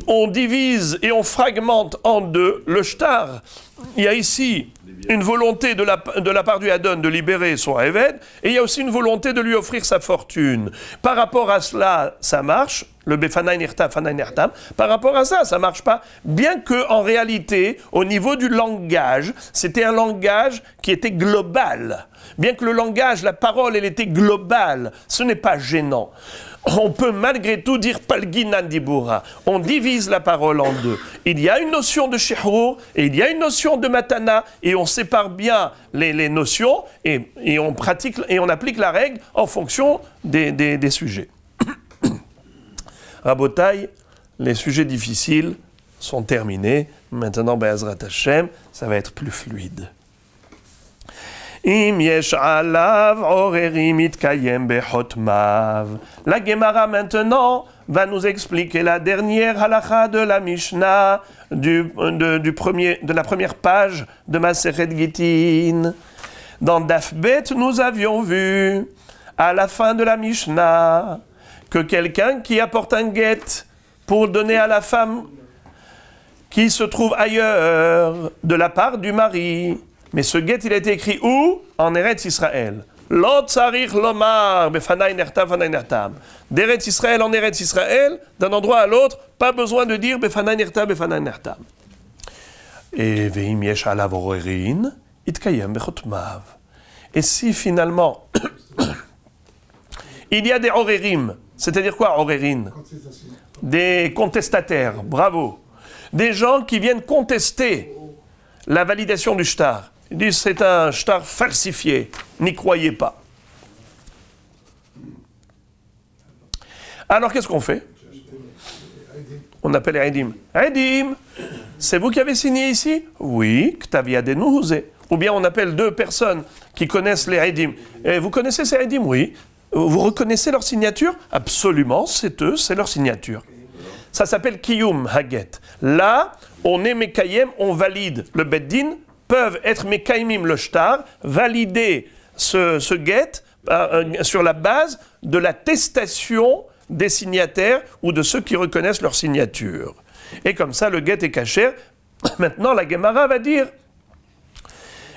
On divise et on fragmente en 2 le shtar. Il y a ici une volonté de la part du Hadon de libérer son Eved, et il y a aussi une volonté de lui offrir sa fortune. Par rapport à cela, ça marche, le Befanai Nechtav, Fanai Nechtav. Par rapport à ça, ça marche pas, bien que en réalité, au niveau du langage, c'était un langage qui était global. Bien que le langage, la parole, elle était globale, ce n'est pas gênant. On peut malgré tout dire Palginan Dibura. On divise la parole en 2. Il y a une notion de Shehour et il y a une notion de Matana, et on sépare bien les notions et on pratique et on applique la règle en fonction des sujets. Rabotai, les sujets difficiles sont terminés. Maintenant, Be'ezrat Hashem, ça va être plus fluide. Im yesh alav orerim itkayem bechotmav. La Gemara maintenant va nous expliquer la dernière halakha de la Mishnah de la première page de Masechet Gittin. Dans Daf Bet, nous avions vu à la fin de la Mishnah que quelqu'un qui apporte un guet pour donner à la femme qui se trouve ailleurs de la part du mari. Mais ce guet, il a été écrit où? En Eretz Israël. Lo tzarich lomar befanai nechtav, fanai nechtav. D'Eretz Israël en Eretz Israël, d'un endroit à l'autre, pas besoin de dire befanai nechtav, befanai nechtav. Et veim yesh alav orerin, itkayem bechotmav. Et si finalement, il y a des orerim, c'est-à-dire quoi orerin? Des contestataires, bravo. Des gens qui viennent contester la validation du shtar. Ils disent c'est un shtar falsifié, n'y croyez pas. Alors qu'est-ce qu'on fait? On appelle Edim. Edim, c'est vous qui avez signé ici? Oui, Ktavia Denouze. Ou bien on appelle 2 personnes qui connaissent les Edim. Et vous connaissez ces Edim? Oui. Vous reconnaissez leur signature? Absolument, c'est eux, c'est leur signature. Ça s'appelle Kiyum Haget. Là, on est Mekayem, on valide. Le Beddin peuvent être Mekayimim le shtar, valider ce guet sur la base de l'attestation des signataires ou de ceux qui reconnaissent leur signature. Et comme ça, le guet est caché. Maintenant, la Gemara va dire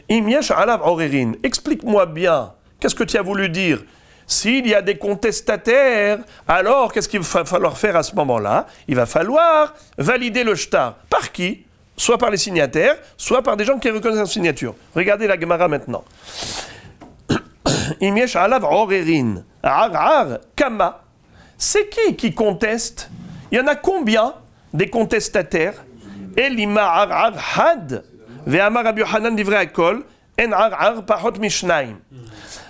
Im yesh alav orerin. Explique-moi bien, qu'est-ce que tu as voulu dire? S'il y a des contestataires, alors qu'est-ce qu'il va falloir faire à ce moment-là? Il va falloir valider le shtar. Par qui? Soit par les signataires, soit par des gens qui reconnaissent la signature. Regardez la Gemara maintenant. Im yesh alav orerin. Ar kama. C'est qui conteste? Il y en a combien des contestataires? Elima ar had. Ve'amar Rabbi Yochanan divrei hakol. En ar pachot mishnaim.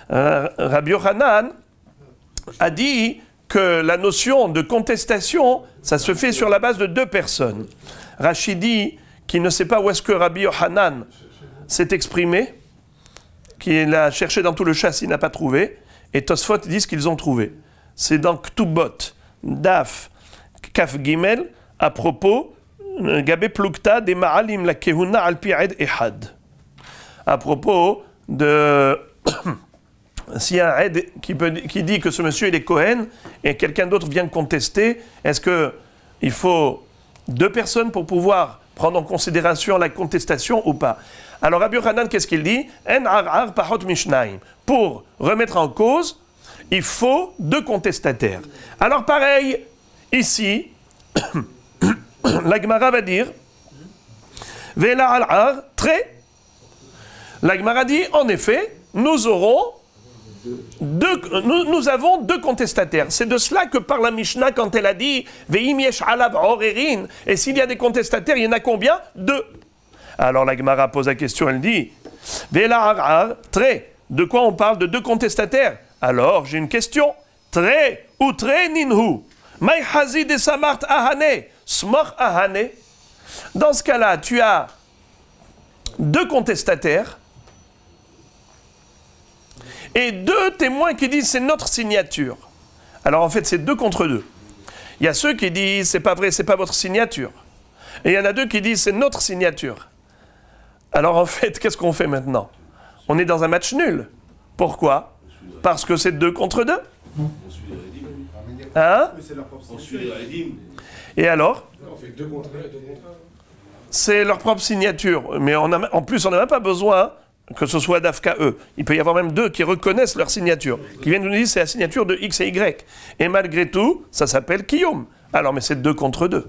Rabbi Yochanan a dit que la notion de contestation, ça se fait sur la base de 2 personnes. Rashi dit qu'il ne sait pas où est-ce que Rabbi Yochanan s'est exprimé, qu'il a cherché dans tout le chasse, il n'a pas trouvé, et Tosfot disent qu'ils ont trouvé. C'est dans Ktubot, Daf, Kaf Gimel, à propos Gabé plukta de ma'alim la kehuna al pi'ed ehad. À propos de s'il y a un aide qui dit que ce monsieur il est Cohen et quelqu'un d'autre vient contester, est-ce qu'il faut 2 personnes pour pouvoir prendre en considération la contestation ou pas? Alors Rabbi Yochanan, qu'est-ce qu'il dit? En ar'ar pahot mishnaim. Pour remettre en cause, il faut 2 contestataires. Alors pareil, ici, la Gemara va dire Vela al-ar, très. La Gemara dit, en effet, nous avons 2 contestataires. C'est de cela que parle la Mishnah quand elle a dit Ve'im yesh alav orerin. Et s'il y a des contestataires, il y en a combien? 2. Alors la Gemara pose la question, elle dit Vela al-ar, très. De quoi on parle de 2 contestataires? Alors j'ai une question. Très ou très ninhu. Mai hazi de samart ahane. Smor ahane. Dans ce cas-là, tu as 2 contestataires et 2 témoins qui disent c'est notre signature. Alors en fait, c'est 2 contre 2. Il y a ceux qui disent c'est pas vrai, c'est pas votre signature. Et il y en a 2 qui disent c'est notre signature. Alors en fait, qu'est-ce qu'on fait maintenant? On est dans un match nul. Pourquoi? Parce que c'est 2 contre 2. Hein? Et alors? On fait 2 contre 1 et 2 contre 1. C'est leur propre signature. Mais en plus, on n'a même pas besoin que ce soit d'Afka eux. Il peut y avoir même 2 qui reconnaissent leur signature, qui viennent nous dire c'est la signature de X et Y. Et malgré tout, ça s'appelle Kiyum. Alors, mais c'est 2 contre 2.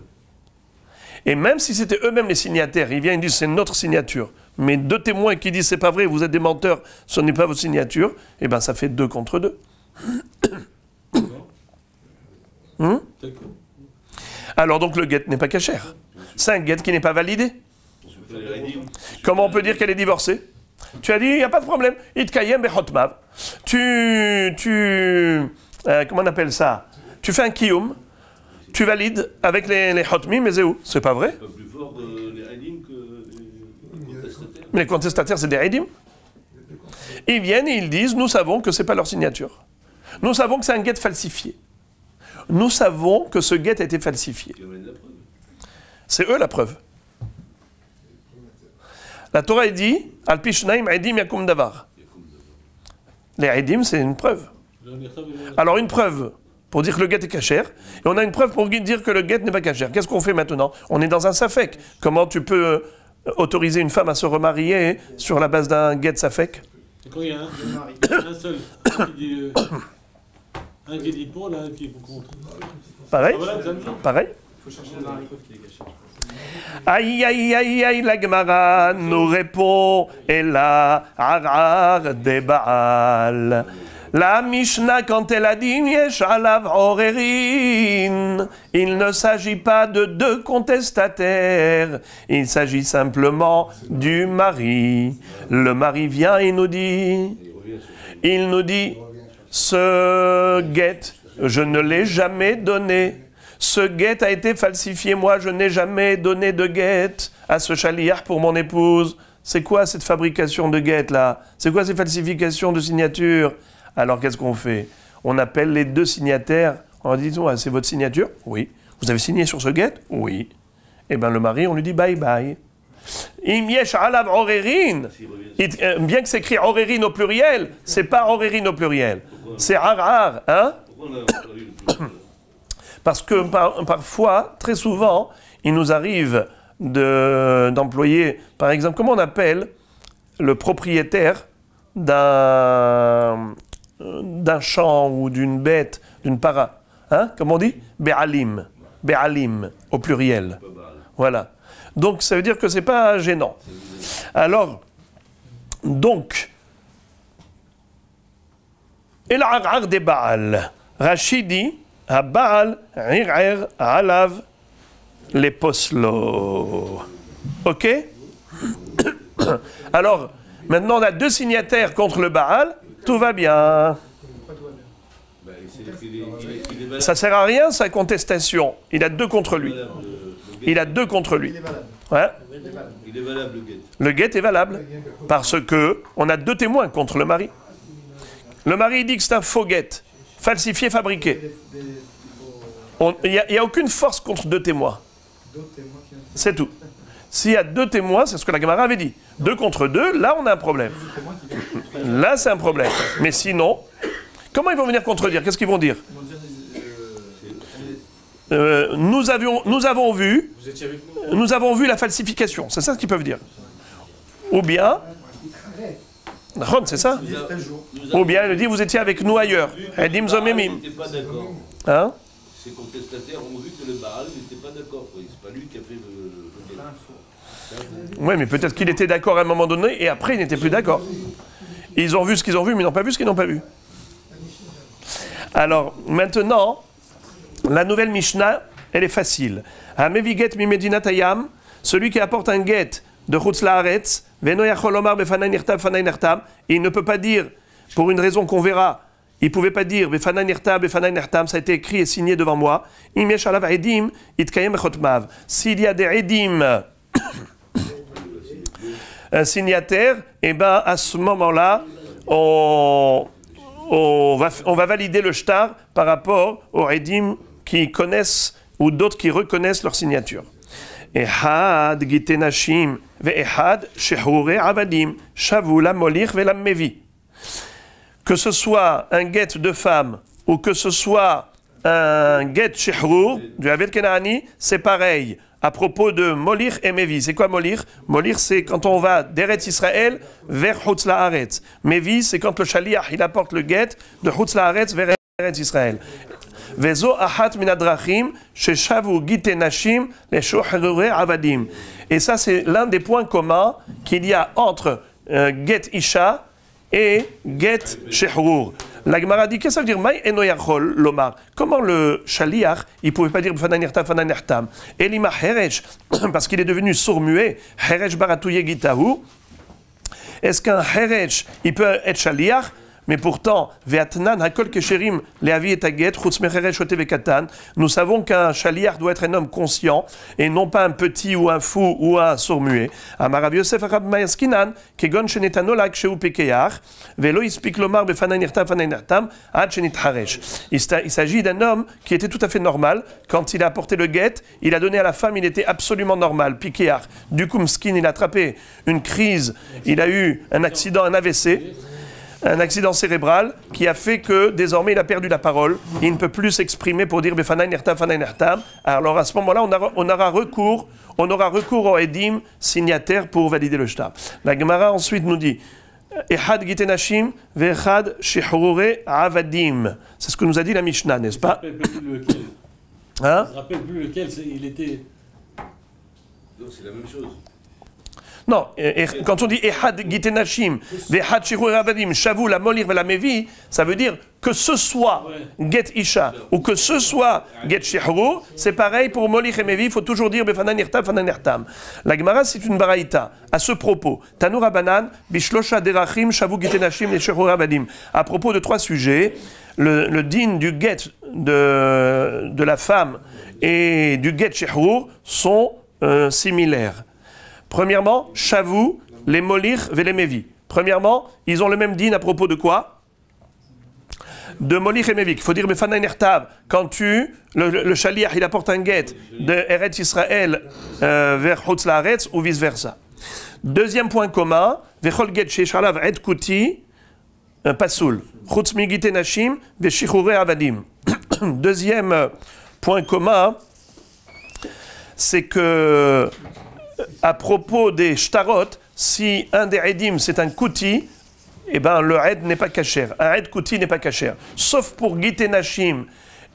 Et même si c'était eux-mêmes les signataires, ils viennent et disent c'est notre signature, mais 2 témoins qui disent c'est pas vrai, vous êtes des menteurs, ce n'est pas votre signature, et bien ça fait 2 contre 2. Alors donc le guet n'est pas cachère. C'est un guet qui n'est pas validé. Comment on peut dire qu'elle est divorcée? Tu as dit, il n'y a pas de problème. Itkayem bechotmav. Comment on appelle ça? Tu fais un kiyum, tu valides avec les hotmim, mais c'est où? C'est pas vrai? C'est pas plus fort les haïdim que les contestataires. Mais les contestataires, c'est des haïdim. Ils viennent et ils disent, nous savons que ce n'est pas leur signature. Nous savons que c'est un guet falsifié. Nous savons que ce guet a été falsifié. C'est eux la preuve. La Torah dit Al-Pishnaim Aidim Yakum Davar. Les Aidim, c'est une preuve. Alors, une preuve pour dire que le guet est cachère, et on a une preuve pour dire que le guet n'est pas cachère. Qu'est-ce qu'on fait maintenant? On est dans un safek. Comment tu peux autoriser une femme à se remarier sur la base d'un guet safek? Quand il y a un seul qui dit pour, l'un qui est contre. Pareil? Ah, voilà, Pareil? Il faut chercher le mari qui est caché. Aïe, aïe, aïe, aïe, la Gemara nous répond, et la arar de Baal. La Mishnah, quand elle a dit Yesh alav orerin, il ne s'agit pas de 2 contestataires, il s'agit simplement du mari. Le mari vient et nous dit, ce guet, je ne l'ai jamais donné. Ce guet a été falsifié, moi je n'ai jamais donné de guet à ce chaliar pour mon épouse. C'est quoi cette fabrication de guet là? C'est quoi ces falsifications de signature? Alors qu'est-ce qu'on fait? On appelle les 2 signataires, on dit c'est votre signature? Oui. Vous avez signé sur ce guet? Oui. Eh bien le mari, on lui dit bye bye. Im yesh alav orerin. Bien que c'est écrit orerin au pluriel, c'est pas orerin au pluriel. C'est arar, hein? Parce que parfois, très souvent, il nous arrive d'employer, par exemple, comment on appelle le propriétaire d'un champ ou d'une bête, d'une para, hein? Comment on dit? Be'alim. Be'alim, au pluriel. Voilà. Donc, ça veut dire que c'est pas gênant. Alors, donc, El Arar de Baal. Rachid dit, Baal, Ir'er, Alav, les poslo. Ok? Alors, maintenant on a 2 signataires contre le Baal, tout va bien. Ça sert à rien sa contestation. Il a 2 contre lui. Il a 2 contre lui. Ouais. Il est valable le guet. Le guet est valable parce que on a 2 témoins contre le mari. Le mari dit que c'est un faux guet, falsifié, fabriqué. Il n'y a aucune force contre 2 témoins. C'est tout. S'il y a 2 témoins, c'est ce que la Gemara avait dit. 2 contre 2, là on a un problème. Là c'est un problème. Mais sinon, comment ils vont venir contredire? Qu'est-ce qu'ils vont dire? Nous avons vu la falsification. C'est ça ce qu'ils peuvent dire. Ou bien, c'est ça? Ou bien il dit vous étiez avec nous ailleurs. Edim Zomemim. Hein? Ces contestataires ont vu que le Baal n'était pas d'accord. C'est pas lui qui a fait le Oui, mais peut-être qu'il était d'accord à un moment donné et après il n'était plus d'accord. Ils ont vu ce qu'ils ont vu, mais ils n'ont pas vu ce qu'ils n'ont pas vu. Alors, maintenant, la nouvelle Mishnah, elle est facile. Hamevi get mi medinat hayam, celui qui apporte un get de Chutz Laaretz, veno yachol omar befanai nirtam, fanai nirtam, il ne peut pas dire, pour une raison qu'on verra, il ne pouvait pas dire befanai nirtam, befanai nirtam, ça a été écrit et signé devant moi. Im yesh alav edim, itkayem bechotmav. S'il y a des edim, un signataire, et ben à ce moment-là, on va valider le shtar par rapport aux edim qui connaissent ou d'autres qui reconnaissent leur signature. Ehad gitenashim ve'ehad shehurei avadim shavu la molich ve'la mevi. Que ce soit un guet de femme ou que ce soit un guet shehur du Haved Kenaani, c'est pareil. À propos de Molir et Mevi. C'est quoi Molir? Molir, c'est quand on va d'Eretz Israël vers Chutz Laaretz. Mevi, c'est quand le shaliach, il apporte le guet de Chutz Laaretz vers Eretz Israël. Vezo ahat min hadrachim sheshavu gite nashim leshohrurei avadim. Et ça, c'est l'un des points communs qu'il y a entre get isha et get shehrur. La Gemara dit, qu'est-ce que ça veut dire? Maï eno yachol lomar. Comment le shaliach, il ne pouvait pas dire fanai nirtam, fanai nirtam. Elima heresh, parce qu'il est devenu sourd-muet, heresh baratouye gitahu. Est-ce qu'un heresh, il peut être shaliach? Mais pourtant, ve'atnan hakol kesherim le'avi et aget chutz mecheresh ote ve'katan. Nous savons qu'un shaliach doit être un homme conscient et non pas un petit ou un fou ou un sourd-muet. Amar Rav Yosef Rab Mayaskinan kegon shenetano lak sheu pekeyach ve'lo ispik lomar befanai nirtam fanai nirtam ad shenitharesh. Il s'agit d'un homme qui était tout à fait normal. Quand il a apporté le guet, il a donné à la femme, il était absolument normal. Pekeyach. Du coup, Mskin, il a attrapé une crise, il a eu un accident, un AVC. Un accident cérébral qui a fait que désormais il a perdu la parole. Il ne peut plus s'exprimer pour dire Befanai Nirtam, Fanai Nirtam. Alors à ce moment-là, on aura recours au Edim signataire pour valider le shtar. La Gemara ensuite nous dit Ehad Gitenashim ve'echad shehururei avadim. C'est ce que nous a dit la Mishnah, n'est-ce pas? Je ne rappelle plus lequel. Hein? Je ne rappelle plus lequel il était. Non, c'est la même chose. Non, quand on dit Ehad Gitenashim, Vehad Shehururei Avadim, Shavu la Molir ve la Mevi, ça veut dire que ce soit Get Isha ou que ce soit Get Shehurur, c'est pareil pour Molir et Mevi, il faut toujours dire Befanai Nirtam, Fanai Nirtam. La Gemara, c'est une baraïta à ce propos. Tanur Abanan, Bishlosha Derachim, Shavu Gitenashim, et Shehururei Avadim. À propos de 3 sujets, le din du Get de la femme et du Get Shehurur sont similaires. Premièrement, Shavu, les Molir, les Mevi. Premièrement, ils ont le même din à propos de quoi? De Molir et Mevi. Il faut dire Befanai Nirtam, quand le shaliach, il apporte un guet de Eretz Israël vers Chutz Laaretz ou vice-versa. Deuxième point commun, Vechol get sheshalav et kuti, pasoul. Chutz mi gite nashim, veshihurei avadim. Deuxième point commun, c'est que à propos des shtarot, si un des edim c'est un kouti, eh ben le ed n'est pas kasher. Un ed kouti n'est pas kasher. Sauf pour gite nashim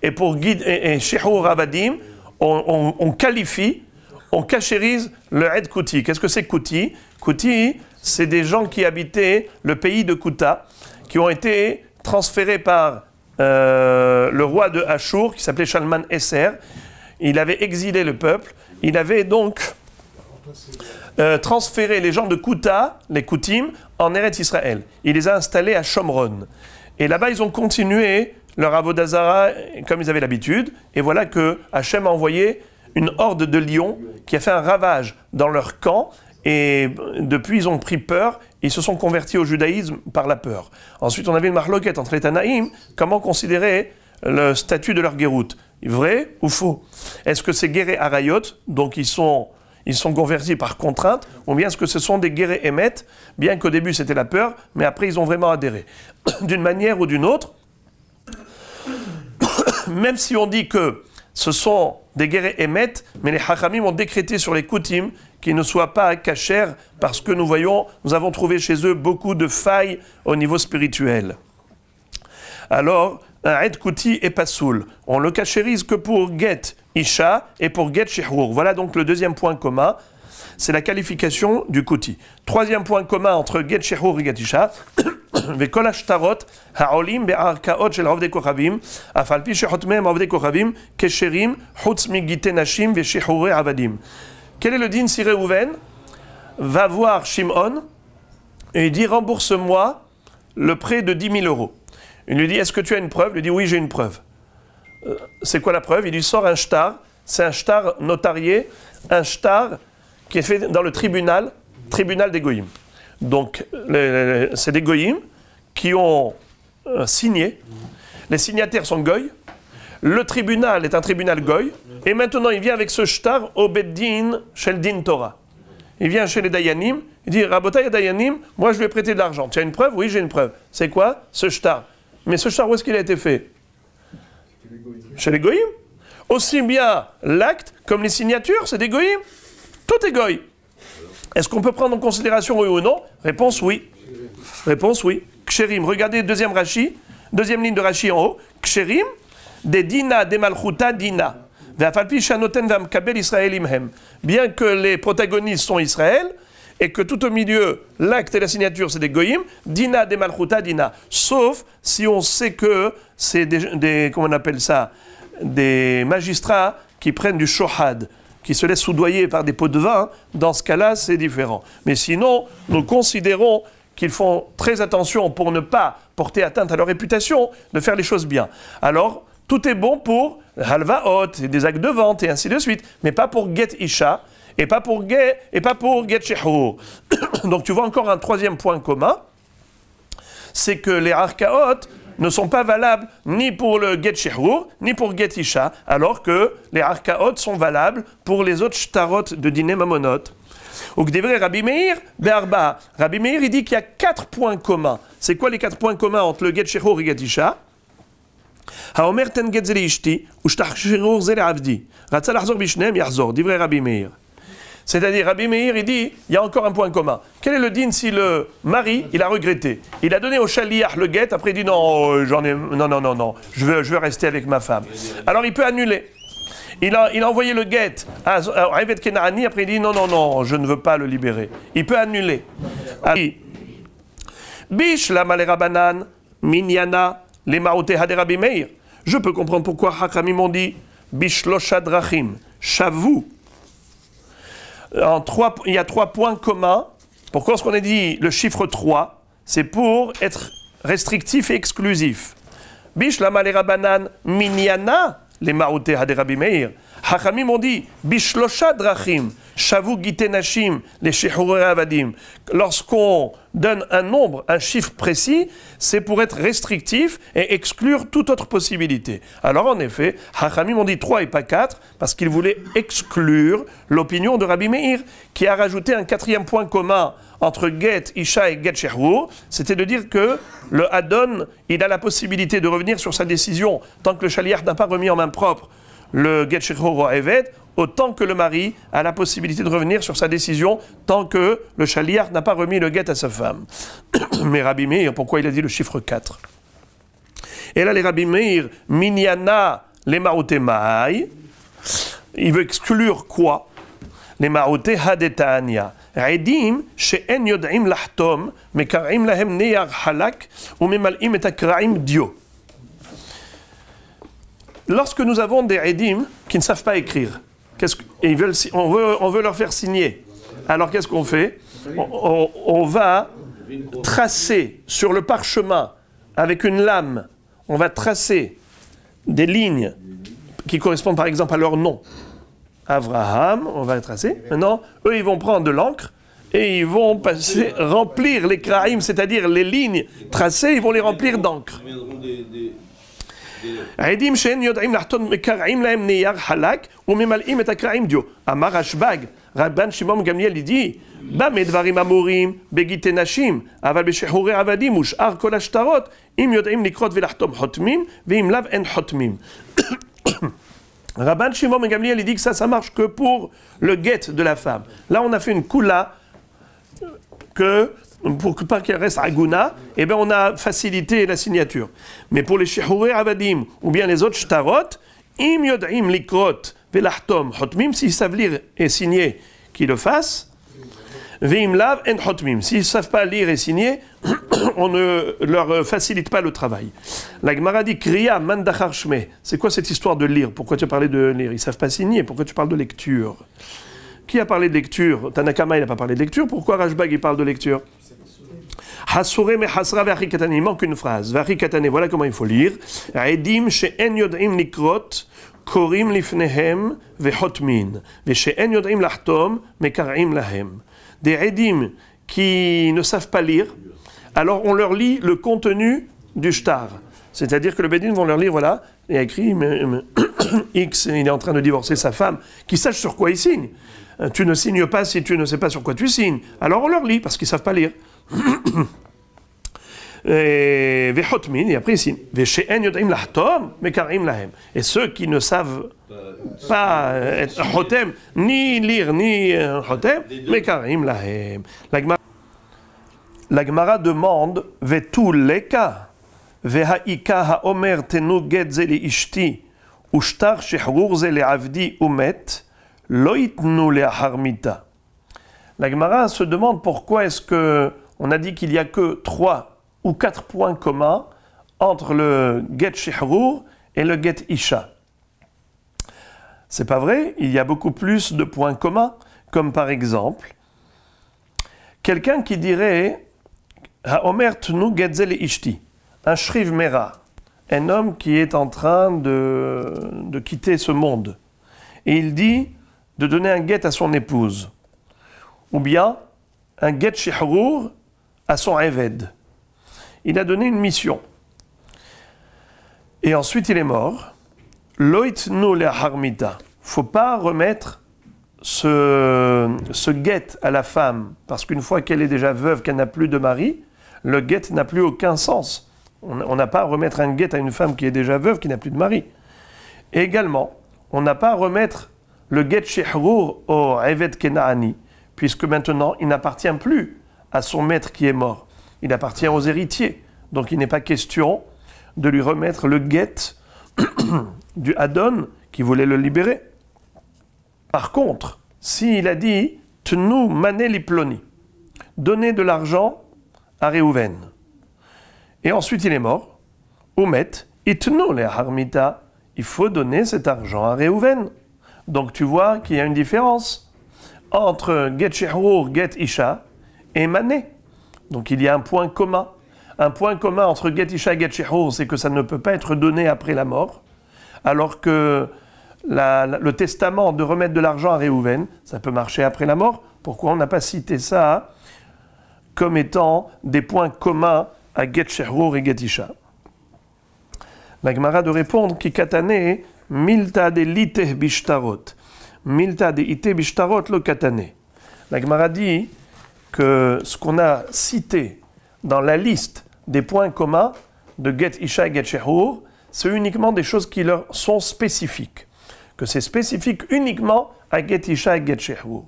et pour shehur avadim, on qualifie, on kashérise le ed kouti. Qu'est-ce que c'est kouti? Kouti, c'est des gens qui habitaient le pays de Kouta, qui ont été transférés par le roi de Achour, qui s'appelait Shalman Esser. Il avait exilé le peuple. Il avait donc transférer les gens de Kouta, les Koutim, en Eretz Israël. Il les a installés à Shomron. Et là-bas, ils ont continué leur avodazara comme ils avaient l'habitude. Et voilà que Hachem a envoyé une horde de lions qui a fait un ravage dans leur camp. Et depuis, ils ont pris peur. Ils se sont convertis au judaïsme par la peur. Ensuite, on avait une marloquette entre les Tanaïm. Comment considérer le statut de leur guéroute? Vrai ou faux? Est-ce que c'est Guéré Arayot, donc ils sont convertis par contrainte, ou bien est-ce que ce sont des Guéré Emet, bien qu'au début c'était la peur, mais après ils ont vraiment adhéré? D'une manière ou d'une autre, même si on dit que ce sont des Guéré Emet, mais les Hachamim ont décrété sur les Koutim qu'ils ne soient pas cachers, parce que nous avons trouvé chez eux beaucoup de failles au niveau spirituel. Alors, un Ed Kouti est pas soul. On le cachérise que pour Get Isha et pour Get Shihur. Voilà donc le deuxième point commun. C'est la qualification du Kouti. Troisième point commun entre Get Shihur et Get Isha. Vekol hashtarot ha'olim be'arkaot shel avdei kochavim af al pi shehotmehem avdei kochavim kesherim chutz migite nashim ve'shihurei avadim. Quel est le din si Réhouven va voir Shimon et il dit rembourse-moi le prêt de 10 000 euros. Il lui dit, est-ce que tu as une preuve? Il lui dit, oui, j'ai une preuve. C'est quoi la preuve? Il lui sort un shtar. C'est un shtar notarié, un shtar qui est fait dans le tribunal des goyim. Donc, c'est des goyim qui ont signé. Les signataires sont goy. Le tribunal est un tribunal goy. Et maintenant, il vient avec ce shtar au Beddin Shel Din Torah. Il vient chez les Dayanim. Il dit, Rabotai Dayanim, moi je lui ai prêté de l'argent. Tu as une preuve? Oui, j'ai une preuve. C'est quoi? Ce shtar. Mais ce shtar, où est-ce qu'il a été fait? Chez les goyim. Aussi bien l'acte comme les signatures, c'est des goyim. Tout est goy. Est-ce qu'on peut prendre en considération oui ou non? Réponse oui. Réponse oui. Ksherim, regardez deuxième ligne de Rashi en haut. Ksherim, des dina, des malchuta, dina. Bien que les protagonistes sont Israël, et que tout au milieu, l'acte et la signature, c'est des goyim, dina de malchuta dina. Sauf si on sait que c'est comment on appelle ça, des magistrats qui prennent du shohad, qui se laissent soudoyer par des pots de vin. Dans ce cas-là, c'est différent. Mais sinon, nous considérons qu'ils font très attention pour ne pas porter atteinte à leur réputation, de faire les choses bien. Alors, tout est bon pour halvaot, des actes de vente et ainsi de suite, mais pas pour get isha, et pas pour get shehur. Donc tu vois encore un troisième point commun, c'est que les arkaot ne sont pas valables ni pour le get shehur, ni pour get isha, alors que les arkaot sont valables pour les autres shtarot de dîner mamonot. Ou que des vrais Rabbi Meir, Be'arba. Rabbi Meir, il dit qu'il y a 4 points communs. C'est quoi les 4 points communs entre le get shehur et get isha? Haomer ten get zeli ishti, ou shtach shehur zeli avdi. Ratza lahzor bishnem yahzor, dit vrai Rabbi Meir. C'est-à-dire, Rabbi Meir, il dit, il y a encore un point commun. Quel est le din si le mari, il a regretté? Il a donné au shaliach le guet, après il dit non, non, je veux rester avec ma femme. Alors il peut annuler. Il a envoyé le guet à Eved Kenani, après il dit non, je ne veux pas le libérer. Il peut annuler. Bish la malera banan, minyana, les maote hade Rabbi Meir. Je peux comprendre pourquoi Hakamim ont dit Bish losha drachim, shavu. Il y a 3 points communs. Pourquoi est-ce qu'on a dit le chiffre 3? C'est pour être restrictif et exclusif. Bish la malera banan, minyana, les maote hade Rabbi Meir. Hachamim ont dit Bishlosha drachim, shavu gite nashim, les shehurei avadim. Lorsqu'on donne un nombre, un chiffre précis, c'est pour être restrictif et exclure toute autre possibilité. Alors en effet, Hachamim ont dit 3 et pas 4, parce qu'ils voulaient exclure l'opinion de Rabbi Meir, qui a rajouté un 4e point commun entre Get Isha et Get Shehur, c'était de dire que le Hadon, il a la possibilité de revenir sur sa décision tant que le Shaliach n'a pas remis en main propre le Get Shehur au Eved, autant que le mari a la possibilité de revenir sur sa décision tant que le Shaliach n'a pas remis le Get à sa femme. Mais Rabbi Meir, pourquoi il a dit le chiffre 4? Et là, les Rabbi Meir, Minyana, les Maotemai, il veut exclure quoi? Les Maote Hadetania. Edim, she'en yod'im lahtom, mekar'im lahem neyar halak, ou memal'im et akra'im dio. Lorsque nous avons des Edim qui ne savent pas écrire, on veut leur faire signer. Alors qu'est-ce qu'on fait? On va tracer sur le parchemin, avec une lame, on va tracer des lignes qui correspondent par exemple à leur nom. Avraham, on va tracer. Maintenant, eux, ils vont prendre de l'encre et ils vont remplir les kraïm, c'est-à-dire les lignes tracées, ils vont les remplir d'encre. עדים שאין יודעים לחתום מקרעים להם נייר חלק וממלאים את הקרעים דיו. אמר רשב"ג, רבן שמעון גמליאל dit, במה דברים אמורים בגיטי נשים, אבל בשחרורי עבדים ושאר כל השטרות, אם יודעים לקרות ולחתום חותמים, ואם לאו אין חותמים. Rabban Shimon ben Gamliel, il dit que ça marche que pour le guet de la femme. Là, on a fait une kula que, pour pas qu'elle reste aguna, eh ben, on a facilité la signature. Mais pour les shehurei avadim ou bien les autres shtarot, im yod'im likrot velachtom hotmim, s'ils savent lire et signer, qu'ils le fassent. Veim lav en hotmim, s'ils ne savent pas lire et signer, on ne leur facilite pas le travail. La Gemara dit Kriya mandachar shme. C'est quoi cette histoire de lire? Pourquoi tu as parlé de lire? Ils ne savent pas signer. Pourquoi tu parles de lecture? Qui a parlé de lecture? Tanakama, il n'a pas parlé de lecture. Pourquoi Rashbag, il parle de lecture? Hasure me hasra ve'achi katane. Il manque une phrase. Ve'achi katane, voilà comment il faut lire. Edim she'en yod'im likrot korim lifnehem ve'hotmin. Ve'she'en yod'im lahtom mekar'im lahem. Des edim qui ne savent pas lire, alors on leur lit le contenu du shtar. C'est-à-dire que le bédine vont leur lire, voilà, il y a écrit X, il est en train de divorcer sa femme, qu'ils sachent sur quoi il signe. Tu ne signes pas si tu ne sais pas sur quoi tu signes. Alors on leur lit, parce qu'ils ne savent pas lire. Et après ils signent. Et ceux qui ne savent pas être hotem, ni lire, ni hotem, mekarim lahem. La Gemara demande vetu leka vehaika haomer tenu get ze li ishti ushtar shehrur ze le avdi umet lo itnu le harmita. La Gemara se demande pourquoi est-ce que on a dit qu'il y a que 3 ou 4 points communs entre le get shehrur et le get isha. C'est pas vrai, il y a beaucoup plus de points communs, comme par exemple quelqu'un qui dirait Haomer tnu getze le ishti, un shriv mera, un homme qui est en train de quitter ce monde, et il dit de donner un get à son épouse, ou bien un get shehrur à son eved. Il a donné une mission, et ensuite il est mort. Loitnu le harmita, faut pas remettre ce get à la femme, parce qu'une fois qu'elle est déjà veuve, qu'elle n'a plus de mari, le get n'a plus aucun sens. On n'a pas à remettre un get à une femme qui est déjà veuve, qui n'a plus de mari. Et également, on n'a pas à remettre le get shehrur au eved kenaani, puisque maintenant, il n'appartient plus à son maître qui est mort. Il appartient aux héritiers. Donc, il n'est pas question de lui remettre le get du Adon qui voulait le libérer. Par contre, s'il a dit « Tnu mané liploni », donner de l'argent à Réhouven, et ensuite il est mort, Oumet, itnu le harmita, il faut donner cet argent à Réhouven. Donc tu vois qu'il y a une différence entre get shehrur, get isha et mané. Donc il y a un point commun. Un point commun entre get isha et get shehrur, c'est que ça ne peut pas être donné après la mort, alors que le testament de remettre de l'argent à Réhouven, ça peut marcher après la mort. Pourquoi on n'a pas cité ça comme étant des points communs à get shehrur et get isha? La Gemara de répondre qui katane milta de lite bishtarot, milta de ite bishtarot lo katane. La Gemara dit que ce qu'on a cité dans la liste des points communs de get isha et get shehrur, c'est uniquement des choses qui leur sont spécifiques, que c'est spécifique uniquement à get isha et get shehrur.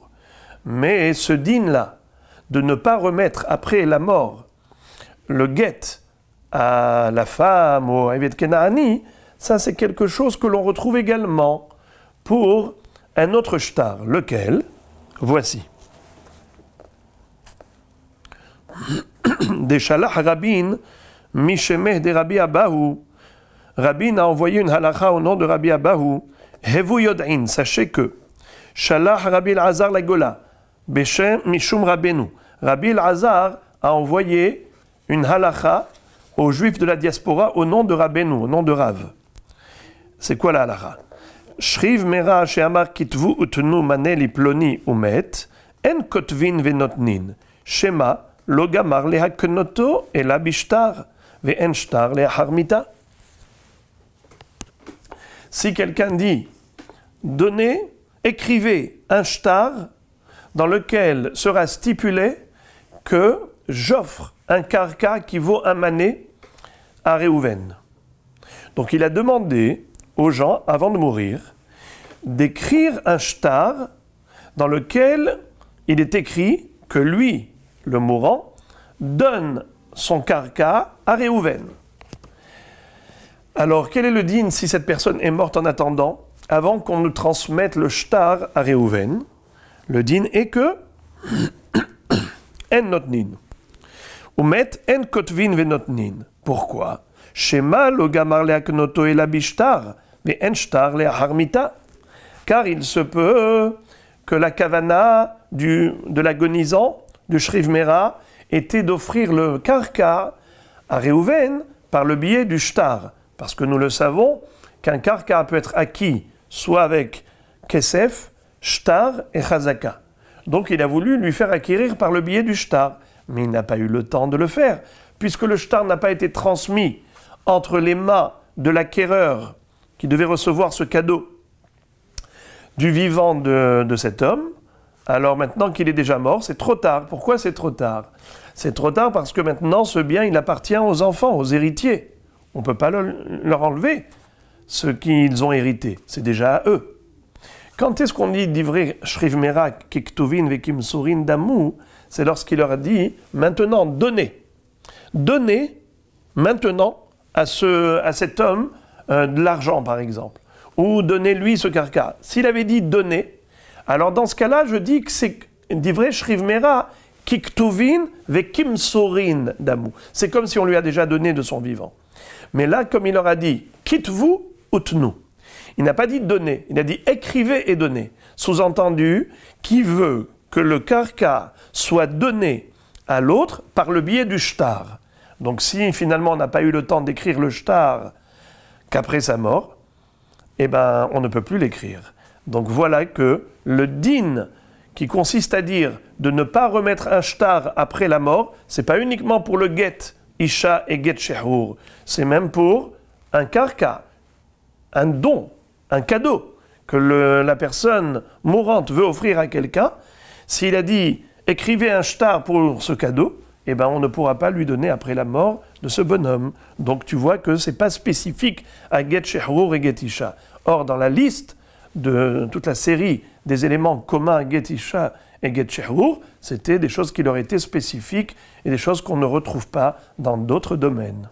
Mais ce din-là, de ne pas remettre après la mort le get à la femme ou à eved kenaani, ça c'est quelque chose que l'on retrouve également pour un autre shtar, lequel, voici. Des shalach rabin mishemeh de Rabbi Abahu. Rabin a envoyé une halacha au nom de Rabbi Abahu. Hevu yod'in, sachez que shalach Rabbi Elazar la Gola, beshem mishum Rabbeinu. Rabbi Elazar a envoyé une halacha aux Juifs de la diaspora au nom de Rabbeinu, au nom de Rav. C'est quoi la halacha? Shriv mera she'amar kitvu utnu mané li ploni umet, en kotvin venotnin, shema lo gamar lehaknoto ela bishtar, ve'en shtar leharmita. Si quelqu'un dit, donnez, écrivez un shtar dans lequel sera stipulé que j'offre un karka qui vaut un mané à Réhouven. Donc il a demandé aux gens, avant de mourir, d'écrire un shtar dans lequel il est écrit que lui, le mourant, donne son karka à Réhouven. Alors, quel est le din si cette personne est morte en attendant, avant qu'on nous transmette le shtar à Réhouven? Le din est que en notnin. Umet en kotvin ve notnin. Pourquoi? Shema lo gamar leaknoto el abishtar, ve en shtar le harmita. Car il se peut que la kavana de l'agonisant, du Shriv Mera, était d'offrir le karka à Réhouven par le biais du shtar. Parce que nous le savons, qu'un karka peut être acquis soit avec kesef, shtar et chazaka. Donc il a voulu lui faire acquérir par le biais du shtar. Mais il n'a pas eu le temps de le faire, puisque le shtar n'a pas été transmis entre les mains de l'acquéreur qui devait recevoir ce cadeau du vivant de cet homme. Alors maintenant qu'il est déjà mort, c'est trop tard. Pourquoi c'est trop tard? C'est trop tard parce que maintenant ce bien il appartient aux enfants, aux héritiers. On ne peut pas leur enlever ce qu'ils ont hérité. C'est déjà à eux. Quand est-ce qu'on dit d'ivrer Shriv Mera Kiktuvin Vekim Surin Damu? C'est lorsqu'il leur a dit maintenant donnez. Donnez maintenant à cet homme de l'argent par exemple. Ou donnez-lui ce karka. S'il avait dit donnez, alors dans ce cas-là, je dis que c'est d'ivrer Shriv Mera Kiktuvin Vekim Surin Damu. C'est comme si on lui a déjà donné de son vivant. Mais là, comme il leur a dit quitte-vous utnu. Il n'a pas dit donner, il a dit écrivez et donnez. Sous-entendu, qui veut que le karka soit donné à l'autre par le biais du shtar. Donc si finalement on n'a pas eu le temps d'écrire le shtar qu'après sa mort, eh ben on ne peut plus l'écrire. Donc voilà que le din qui consiste à dire de ne pas remettre un shtar après la mort, c'est pas uniquement pour le get isha et get shehur, c'est même pour un karka, un don, un cadeau que la personne mourante veut offrir à quelqu'un. S'il a dit écrivez un shtar pour ce cadeau, eh ben on ne pourra pas lui donner après la mort de ce bonhomme. Donc tu vois que c'est pas spécifique à get shehur et get isha. Or dans la liste de toute la série des éléments communs à get isha et get shehur, c'était des choses qui leur étaient spécifiques et des choses qu'on ne retrouve pas dans d'autres domaines.